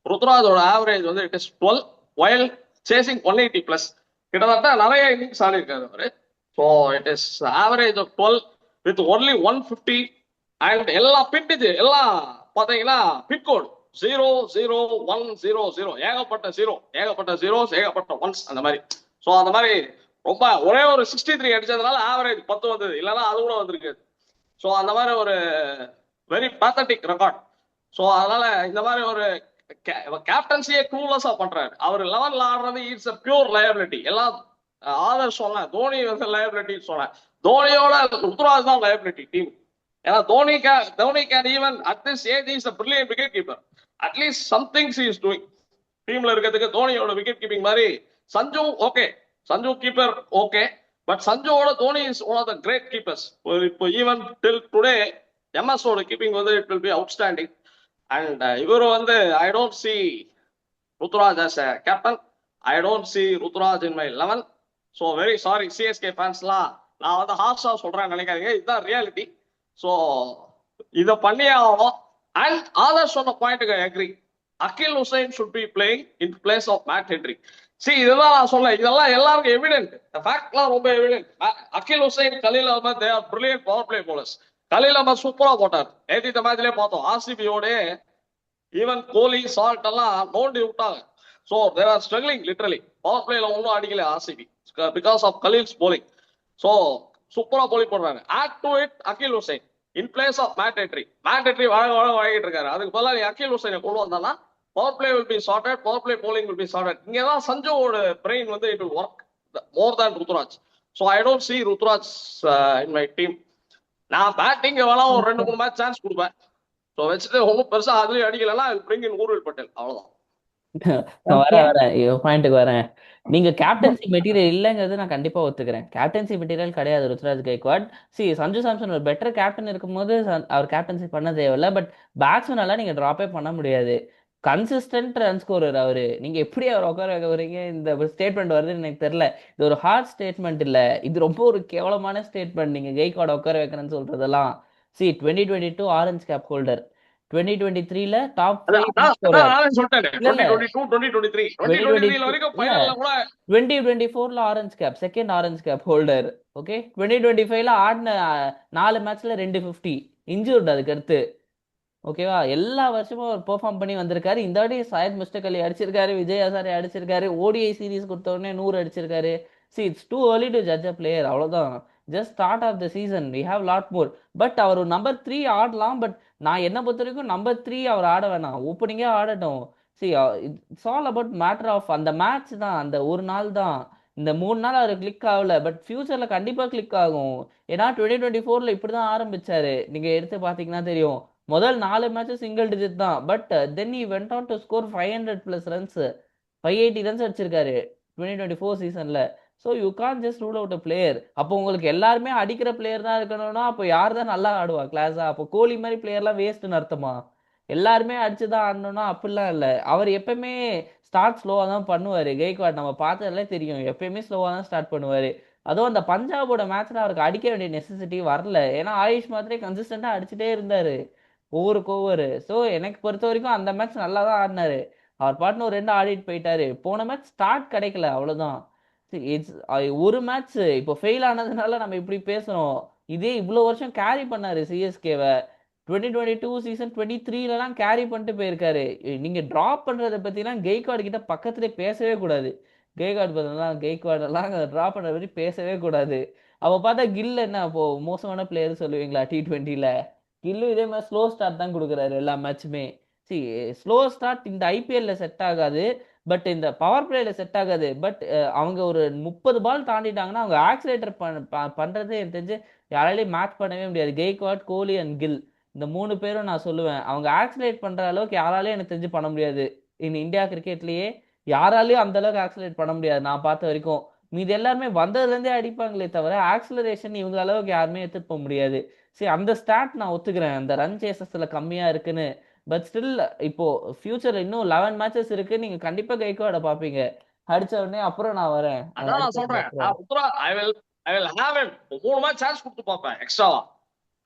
ருத்ராஜோட ஆவரேஜ் வந்து it is 12 while chasing 180 plus. கிட்டத்தட்ட நிறைய இன்னிங்ஸ் ஆடி இருக்காரு அவரு. So it is average of 12 with only 150. And எல்லா பின்டேஜ் எல்லாம் பாத்தீங்கன்னா பின்கோடு 00100, ஏகப்பட்ட ஜீரோஸ், ஏகப்பட்ட ஒன்ஸ் அந்த மாதிரி. ஸோ அந்த மாதிரி ரொம்ப ஒரே ஒரு 63 அடிச்சதுனால ஆவரேஜ் 10 வந்தது, இல்லைன்னா அது கூட வந்திருக்காது. ஸோ அந்த மாதிரி ஒரு வெரி பேத்தட்டிக் ரெக்கார்ட். ஸோ அதனால இந்த மாதிரி ஒரு கேப்டன்சியே க்ளூலெஸ்ஸா பண்றாரு அவர். 11ல ஆடுறது இட்ஸ் அ பியூர் லயபிலிட்டி. எல்லாம் ஆதர் சொன்ன தோனி வந்து லயபிலிட்டி சொன்னேன். தோனியோட ருத்ராஜ் தான் லயபிலிட்டி டீம். ஏன்னா Dhoni can even at this age is a brilliant wicket keeper. At least somethings is doing. டீம்ல இருக்கிறதுக்கு தோனியோட விக்கெட் கீப்பிங் மாதிரி Sanju okay, Sanju keeper okay, but சஞ்சுவோட Dhoni is one of the great keepers. இப்போ ஈவன் டில் டுடே எம்எஸோட keeping வந்து it will be outstanding. And இவர் வந்து I don't see Ruturaj as a captain. I don't see ருத்ராஜ் in my 11. So very sorry CSK ஃபேன்ஸ்லாம், நான் வந்து ஹார்ஷா சொல்றேன்னு நினைக்காதீங்க, இதுதான் ரியாலிட்டி. ஸோ இதை பண்ணியே ஆகணும். அண்ட் ஆதர் சொன்ன பாயிண்ட்டுக்கு agree. Akeal Hosein should be playing in place of Matt Henry. இதெல்லாம் நான் சொல்ல, இதெல்லாம் எல்லாருக்கும் எவிடென்ட், ஃபேக்ட்லாம் ரொம்ப evident. Akeal Hosein, Khaleel Ahmed, they are brilliant power play bowlers. Khaleel Ahmed சூப்பரா போட்டார். நேற்று இந்த மேட்ச்லயே பார்த்தோம். ஆர்சிபியோட ஈவன் கோலி, சால்ட் எல்லாம் நோண்டி விட்டாங்க. So they're are struggling literally. Power பிளேல ஒன்றும் அடிக்கல RCB because of Khaleel's bowling. So சூப்பரா போலிங் போடுறாங்க. Add to it Akeal Hosein in place of Matt Henry. Matt Henry வழங்கிட்டு இருக்காரு. அதுக்கு பதிலாக நீ அகில் ஹுசைனை கொண்டு வந்தானா power play will be sorted, power play bowling will be sorted. இங்கதான் சஞ்சுவோட பிரெயின் வந்து it will work more than Ruturaj. So I don't see Ruturaj in my team. நான் பேட்டிங் வேணா ஒரு 2-3 மேட்ச் சான்ஸ் கொடுப்பேன். ஸோ வச்சுட்டு ஒன்றும் பெருசா அதுலயும் அடிக்கலன்னா பிரிங் இன் ஊர்வில் பட்டேல், அவ்வளவுதான். வரேன் பாயிண்ட்டுக்கு வரேன். நீங்க கேப்டன்சி மெட்டீரியல் இல்லைங்கிறது நான் கண்டிப்பா ஒத்துக்கிறேன். கேப்டன்சி மெட்டீரியல் கிடையாது ருத்ராஜ் கைக்வாட். சஞ்சு சாம்சன் ஒரு பெட்டர் கேப்டன் இருக்கும்போது அவர் கேப்டன்சி பண்ண தேவையில்ல. பட் பேட்ஸ்மேன் எல்லாம் நீங்க டிராப்பே பண்ண முடியாது. கன்சிஸ்டன்ட் ரன் ஸ்கோரர் அவரு. நீங்க எப்படி அவர் உட்கார வைக்க வரீங்க? இந்த ஸ்டேட்மெண்ட் வருதுன்னு எனக்கு தெரியல. இது ஒரு ஹார்ட் ஸ்டேட்மெண்ட் இல்ல, இது ரொம்ப ஒரு கேவலமான ஸ்டேட்மெண்ட். நீங்க கைக்வாட் உட்கார வைக்கிறேன்னு சொல்றதெல்லாம். 2022 ஆரஞ்ச் கேப் ஹோல்டர். 2023ல டாப் அதான் 5 அதான் ஸ்கோரர். நானே சொல்லிட்டேன். இல்ல இல்ல 2022 2023 வரைக்கும் 2022 இல்ல ஃபைனல்ல கூட 2024ல orange cap, second orange cap holder. Okay 2025ல ஆடின 4 மேட்ச்ல 250 இன்ஜூர்டு அதுக்கு அடுத்து. ஓகேவா, எல்லா வருஷமும் அவர் பெர்ஃபார்ம் பண்ணி வந்திருக்காரு. இந்த வாட்டி சையத் முஸ்டக் அலி அடிச்சிருக்காரு, விஜய் ஹசாரே அடிச்சிருக்காரு, ஓடிஐ சீரிஸ் கொடுத்த உடனே 100 அடிச்சிருக்காரு. See it's too early to judge a player, அவ்வளவுதான். Just start of the season, we have lot more. But அவர் நம்பர் 3 ஆடலாம். பட் நான் என்ன பொறுத்த வரைக்கும் நம்பர் 3 அவர் ஆட வேணாம், ஓப்பனிங்கே ஆடட்டும். See it's all about matter of அந்த மேட்ச் தான், அந்த ஒரு நாள் தான். இந்த 3 நாள் அவர் கிளிக் ஆகல, பட் ஃபியூச்சர்ல கண்டிப்பா கிளிக் ஆகும். ஏன்னா 2024ல இப்படிதான் ஆரம்பிச்சாரு, நீங்க எடுத்து பாத்தீங்கன்னா தெரியும். முதல் 4 மேட்ச் சிங்கிள் டிஜிட் தான். But then he went on to score 500+ runs, 580 runs அடிச்சிருக்காரு 2024 சீசன்ல. So you can just rule out a player. அப்போ உங்களுக்கு எல்லாருமே அடிக்கிற பிளேயர் தான் இருக்கணும்னா அப்போ யார் தான் நல்லா ஆடுவா கிளாஸா? அப்போ கோலி மாதிரி பிளேயர்லாம் வேஸ்ட்னு அர்த்தமா? எல்லாருமே அடிச்சுதான் ஆடணும்னா அப்படிலாம் இல்லை. அவர் எப்பவுமே ஸ்டார்ட் ஸ்லோவாக தான் பண்ணுவார். கெய்க்வாட் நம்ம பார்த்ததுல தெரியும், எப்பயுமே ஸ்லோவாக தான் ஸ்டார்ட் பண்ணுவார். அதுவும் அந்த பஞ்சாபோட மேட்ச்ல அவருக்கு அடிக்க வேண்டிய நெசசிட்டி வரல. ஏன்னா ஆயுஷ் மாத்திரே கன்சிஸ்டண்டா அடிச்சுட்டே இருந்தாரு ஓவருக்கு ஓவர். ஸோ எனக்கு பொறுத்த வரைக்கும் அந்த மேட்ச் நல்லா தான் ஆடினாரு. அவர் பாட்டுன்னு ஒரு 2 ஆடிட்டு போயிட்டாரு. போன மேட்ச் ஸ்டார்ட் கிடைக்கல, அவ்வளவுதான். இட்ஸ் ஒரு மேட்ச் இப்போ ஃபெயில் ஆனதுனால நம்ம இப்படி பேசுறோம். இதே இவ்வளவு வருஷம் கேரி பண்ணாரு சிஎஸ்கேவை. 2022 சீசன் 23லலாம் கேரி பண்ணிட்டு போயிருக்காரு. நீங்க டிராப் பண்றதை பத்திலாம் கெய்க்வாட் கிட்ட பக்கத்துலேயே பேசவே கூடாது. கெய்க்வாட் எல்லாம் டிராப் பண்றத பத்தி பேசவே கூடாது. அவ பார்த்தா கில் என்ன அப்போ மோசமான பிளேயர் சொல்லுவீங்களா T20ல? கில்லும் இதே மாதிரி ஸ்லோ ஸ்டார்ட் தான் கொடுக்குறாரு எல்லா மேட்சுமே. சி ஸ்லோ ஸ்டார்ட் இந்த ஐபிஎல்ல செட் ஆகாது, பட் இந்த பவர் பிளேல செட் ஆகாது. பட் அவங்க ஒரு 30 பால் தாண்டிட்டாங்கன்னா அவங்க ஆக்சிலேட்டர் பண்றதே எனக்கு தெரிஞ்சு யாராலையும் மேட்ச் பண்ணவே முடியாது. கெய்க்வாட், கோலி அண்ட் கில், இந்த 3 பேரும் நான் சொல்லுவேன் அவங்க ஆக்சிலேட் பண்ற அளவுக்கு யாராலையும் எனக்கு தெரிஞ்சு பண்ண முடியாது. இந்தியா கிரிக்கெட்லயே யாராலையும் அந்த அளவுக்கு ஆக்சிலேட் பண்ண முடியாது நான் பார்த்த வரைக்கும். மீது எல்லாருமே வந்ததுல இருந்தே அடிப்பாங்களே தவிர ஆக்சிலரேஷன் இவங்க அளவுக்கு யாருமே எடுத்துட்டு போக முடியாது. சரி அந்த ஸ்டாட் நான் ஒத்துக்கிறேன், அந்த ரன் சேசஸ்ல கம்மியா இருக்குன்னு. பட் ஸ்டில் இப்போ ஃபியூச்சர்ல இன்னும் 11 மேட்சஸ் இருக்கு, நீங்க கண்டிப்பா கைக்கோட பாப்பீங்க. அடிச்ச உடனே அப்புறம் நான் வரேன், அதான் நான் சொல்றேன். Uthra I will have him 3 match chance கொடுத்து பார்ப்பேன் எக்ஸ்ட்ராவா.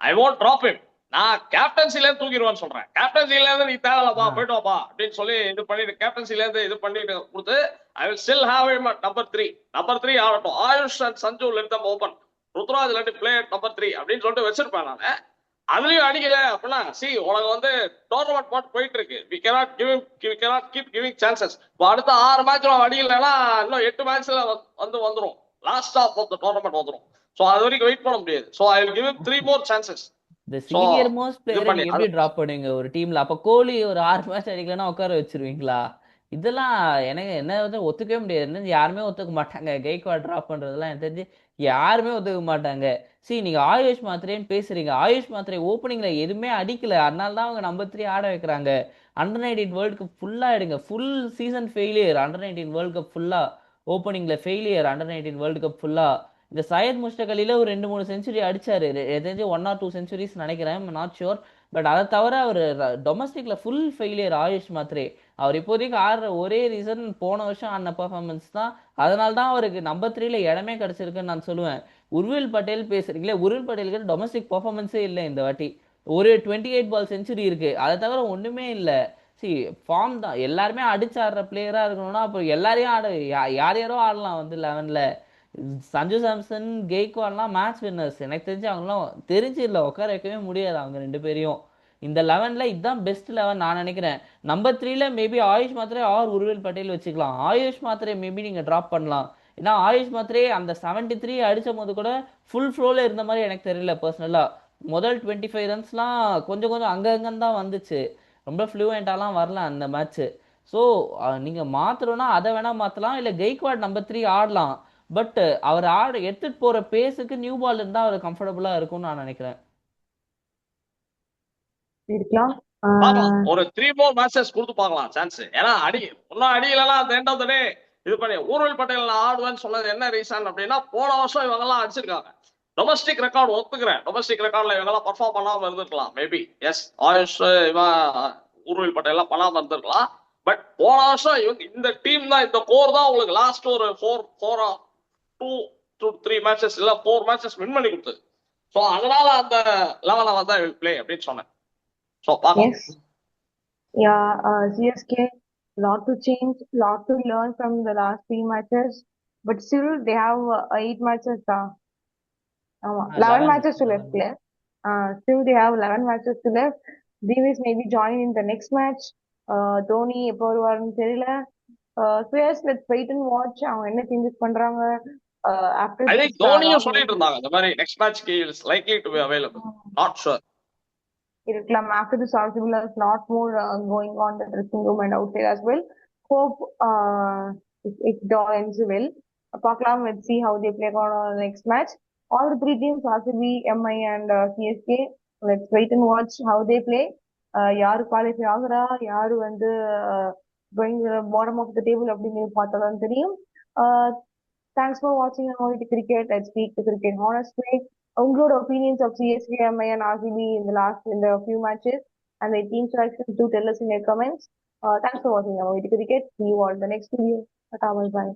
I won't drop him. நான் கேப்டன்சில இருந்து தூக்கிடுவேன்னு சொல்றேன். கேப்டன்சில இருந்து நீ தேவையில்லப்பா போயிட்டு வாப்பா அப்படின்னு சொல்லி இது பண்ணிட்டு கேப்டன்சில இருந்து இது பண்ணிட்டு கொடுத்து ஐ will still have him number 3. Number 3 ஆகட்டும். AYUSH and Sanju let them open. Ruturaj let play number 3 அப்படின்னு சொல்லிட்டு வச்சிருப்பேன் நான். அதுலயும் அடிக்கல அப்படின்னா சி உனக்கு வந்து டோர்னமெண்ட் பாட்டு போயிட்டு இருக்கு. We cannot keep giving chances. இப்போ அடுத்த 6 மேட்ச் அடிக்கலன்னா இன்னும் 8 மேட்ச்ல வந்துரும். லாஸ்ட் ஆஃப் தி டோர்னமெண்ட் வந்துரும். சோ அது வரைக்கும் வெயிட் பண்ண முடியாது. சோ ஐ வில் give him 3 more chances. the senior most player நீங்க எப்படி டிராப் பண்ணுவீங்க ஒரு டீம்ல? அப்ப கோலி ஒரு 6 மேட்ச் அடிக்கலன்னா உட்கார வச்சிருவீங்களா? இதெல்லாம் எனக்கு என்ன வந்து ஒத்துக்கவே முடியாது. யாருமே ஒத்துக்க மாட்டாங்க கெய்க்வாட் டிராப் பண்றதெல்லாம். எனக்கு தெரிஞ்சு யாருமே ஒத்துக்க மாட்டாங்க. சரி நீங்க ஆயுஷ் மாத்திரேன்னு பேசுறீங்க, ஆயுஷ் மாத்திரை ஓப்பனிங்ல எதுவுமே அடிக்கல, அதனால தான் அவங்க நம்பர் 3 ஆட வைக்கிறாங்க. அண்டர் 19 வேர்ல்டு கப் ஃபுல்லா எடுங்க, full season failure. Under 19 world cup ஃபுல்லா ஓப்பனிங்ல ஃபெயிலியர். அண்டர் 19 வேர்ல்டு கப் ஃபுல்லா இந்த சையத் முஸ்டக் அலில ஒரு 2-3 செஞ்சுரி அடிச்சாரு, தெரிஞ்சு 1 or 2 செஞ்சுரிஸ் நினைக்கிறேன், நாட் ஷுர். பட் அதை தவிர அவர் டொமஸ்டிக்ல ஃபுல் ஃபெயிலியர் ஆயுஷ் மாத்திரே. அவர் இப்போதைக்கு ஆடுற ஒரே ரீசன் போன வருஷம் ஆடின பெர்ஃபார்மன்ஸ் தான். அதனால தான் அவருக்கு நம்பர் 3ல இடமே கிடைச்சிருக்குன்னு நான் சொல்லுவேன். உர்வில் பட்டேல் பேசுறீங்களே, உர்வில் பட்டேலுக்கு டொமஸ்டிக் பெர்ஃபார்மன்ஸே இல்லை இந்த வாட்டி. ஒரு 28 பால் செஞ்சுரி இருக்கு, அதை தவிர ஒண்ணுமே இல்லை. சி ஃபார்ம் தான், எல்லாருமே அடிச்சு ஆடுற பிளேயரா இருக்கணும்னா அப்போ எல்லாரையும் யார் யாரோ ஆடலாம் வந்து 11ல. சஞ்சு சாம்சன், கெய்க்வாட்லாம் மேட்ச் வின்னர்ஸ். எனக்கு தெரிஞ்சு அவங்களாம் தெரிஞ்சு இல்லை, உட்கார வைக்கவே முடியாது அவங்க 2 பேரையும். இந்த 11ல இதுதான் பெஸ்ட் 11 நான் நினைக்கிறேன். நம்பர் 3ல மேபி ஆயுஷ் மாத்திரே ஆர் உர்வில் பட்டேல் வச்சுக்கலாம். ஆயுஷ் மாத்திரே மேபி நீங்க டிராப் பண்ணலாம். ஏன்னா ஆயுஷ் மாத்திரே அந்த 73 அடிச்ச போது கூட ஃபுல் ஃப்ளோல இருந்த மாதிரி எனக்கு தெரியல பர்சனலா. முதல் 25 ரன்ஸ்லாம் கொஞ்சம் கொஞ்சம் அங்கங்கன்னு தான் வந்துச்சு, ரொம்ப ஃப்ளூவெண்டாலாம் வரல அந்த மேட்ச். ஸோ நீங்க மாத்தணும்னா அதை வேணா மாத்தலாம், இல்லை கெய்க்வாட் நம்பர் 3 ஆடலாம். பட் அவர் எடுத்துட்டு போற பேஸுக்கு நியூ பால் இருந்தா அவர் கம்ஃபர்டபுளா இருக்கும்னு நான் நினைக்கிறேன். இருக்கலாம். ஒரு 3 more matches கொடுத்து பார்க்கலாம் சான்ஸ். ஏன்னா ஒன்னும் அடிக்கலாம் அந்த எண்ட் ஆஃப் த டே இது பண்ணி ஊர்வல் பட்டேல் நான் ஆடுவேன்னு சொன்னது என்ன ரீசன் அப்படின்னா போன வருஷம் இவங்க எல்லாம் அடிச்சிருக்காங்க. டொமஸ்டிக் ரெக்கார்டு ஒத்துக்கிறேன், டொமஸ்டிக் ரெக்கார்ட்ல இவங்க எல்லாம் பர்ஃபார்ம் பண்ணாம இருந்திருக்கலாம் மேபி. எஸ் ஆயுஷ் இவன் ஊர்வல் பட்டேல் எல்லாம் பண்ணாம இருந்திருக்கலாம். பட் போன வருஷம் இவங்க இந்த டீம் தான், இந்த கோர் தான் உங்களுக்கு லாஸ்ட் ஒரு 2 to 3 மேட்சஸ் இல்ல 4 மேட்சஸ் வின் பண்ணி கொடுத்தது. ஸோ அதனால அந்த லெவல வந்து பிளே அப்படின்னு சொன்னேன். ஸோ பார்க்கலாம். Yes. Yeah, CSK, lot to change, lot to learn from the last 3 matches, but still they have 8 matches. 11 11 matches to left. Still they have 11 matches to left. Davis may be joining in the next match. Dhoni எப்போ வருவாருன்னு தெரியல. So yes, let's wait and watch. அவங்க என்ன changes பண்றாங்க after I this think தோனியும் long சொல்லிட்டு இருந்தாங்க இந்த மாதிரி நெக்ஸ்ட் மேட்ச்க்கு is likely to be available. Not sure. இருக்கலாம். After this also will have lot more going on the dressing room and outside as well. Hope it all ends well. பார்க்கலாம், let's see how they play on the next match. All the 3 teams, RCB, MI and CSK, let's wait and watch how they play. யாரு qualify ஆகுறா, யாரு வந்து going bottom of the table அப்படின்னு பார்த்தாதான் தெரியும். Thanks for watching Amaviti Cricket. Let's speak the cricket honestly. Unglowed opinions of CSK, MI and RCB in the few matches and the team selections, do tell us in your comments. Thanks for watching Amaviti Cricket. See you all in the next video. Bye bye.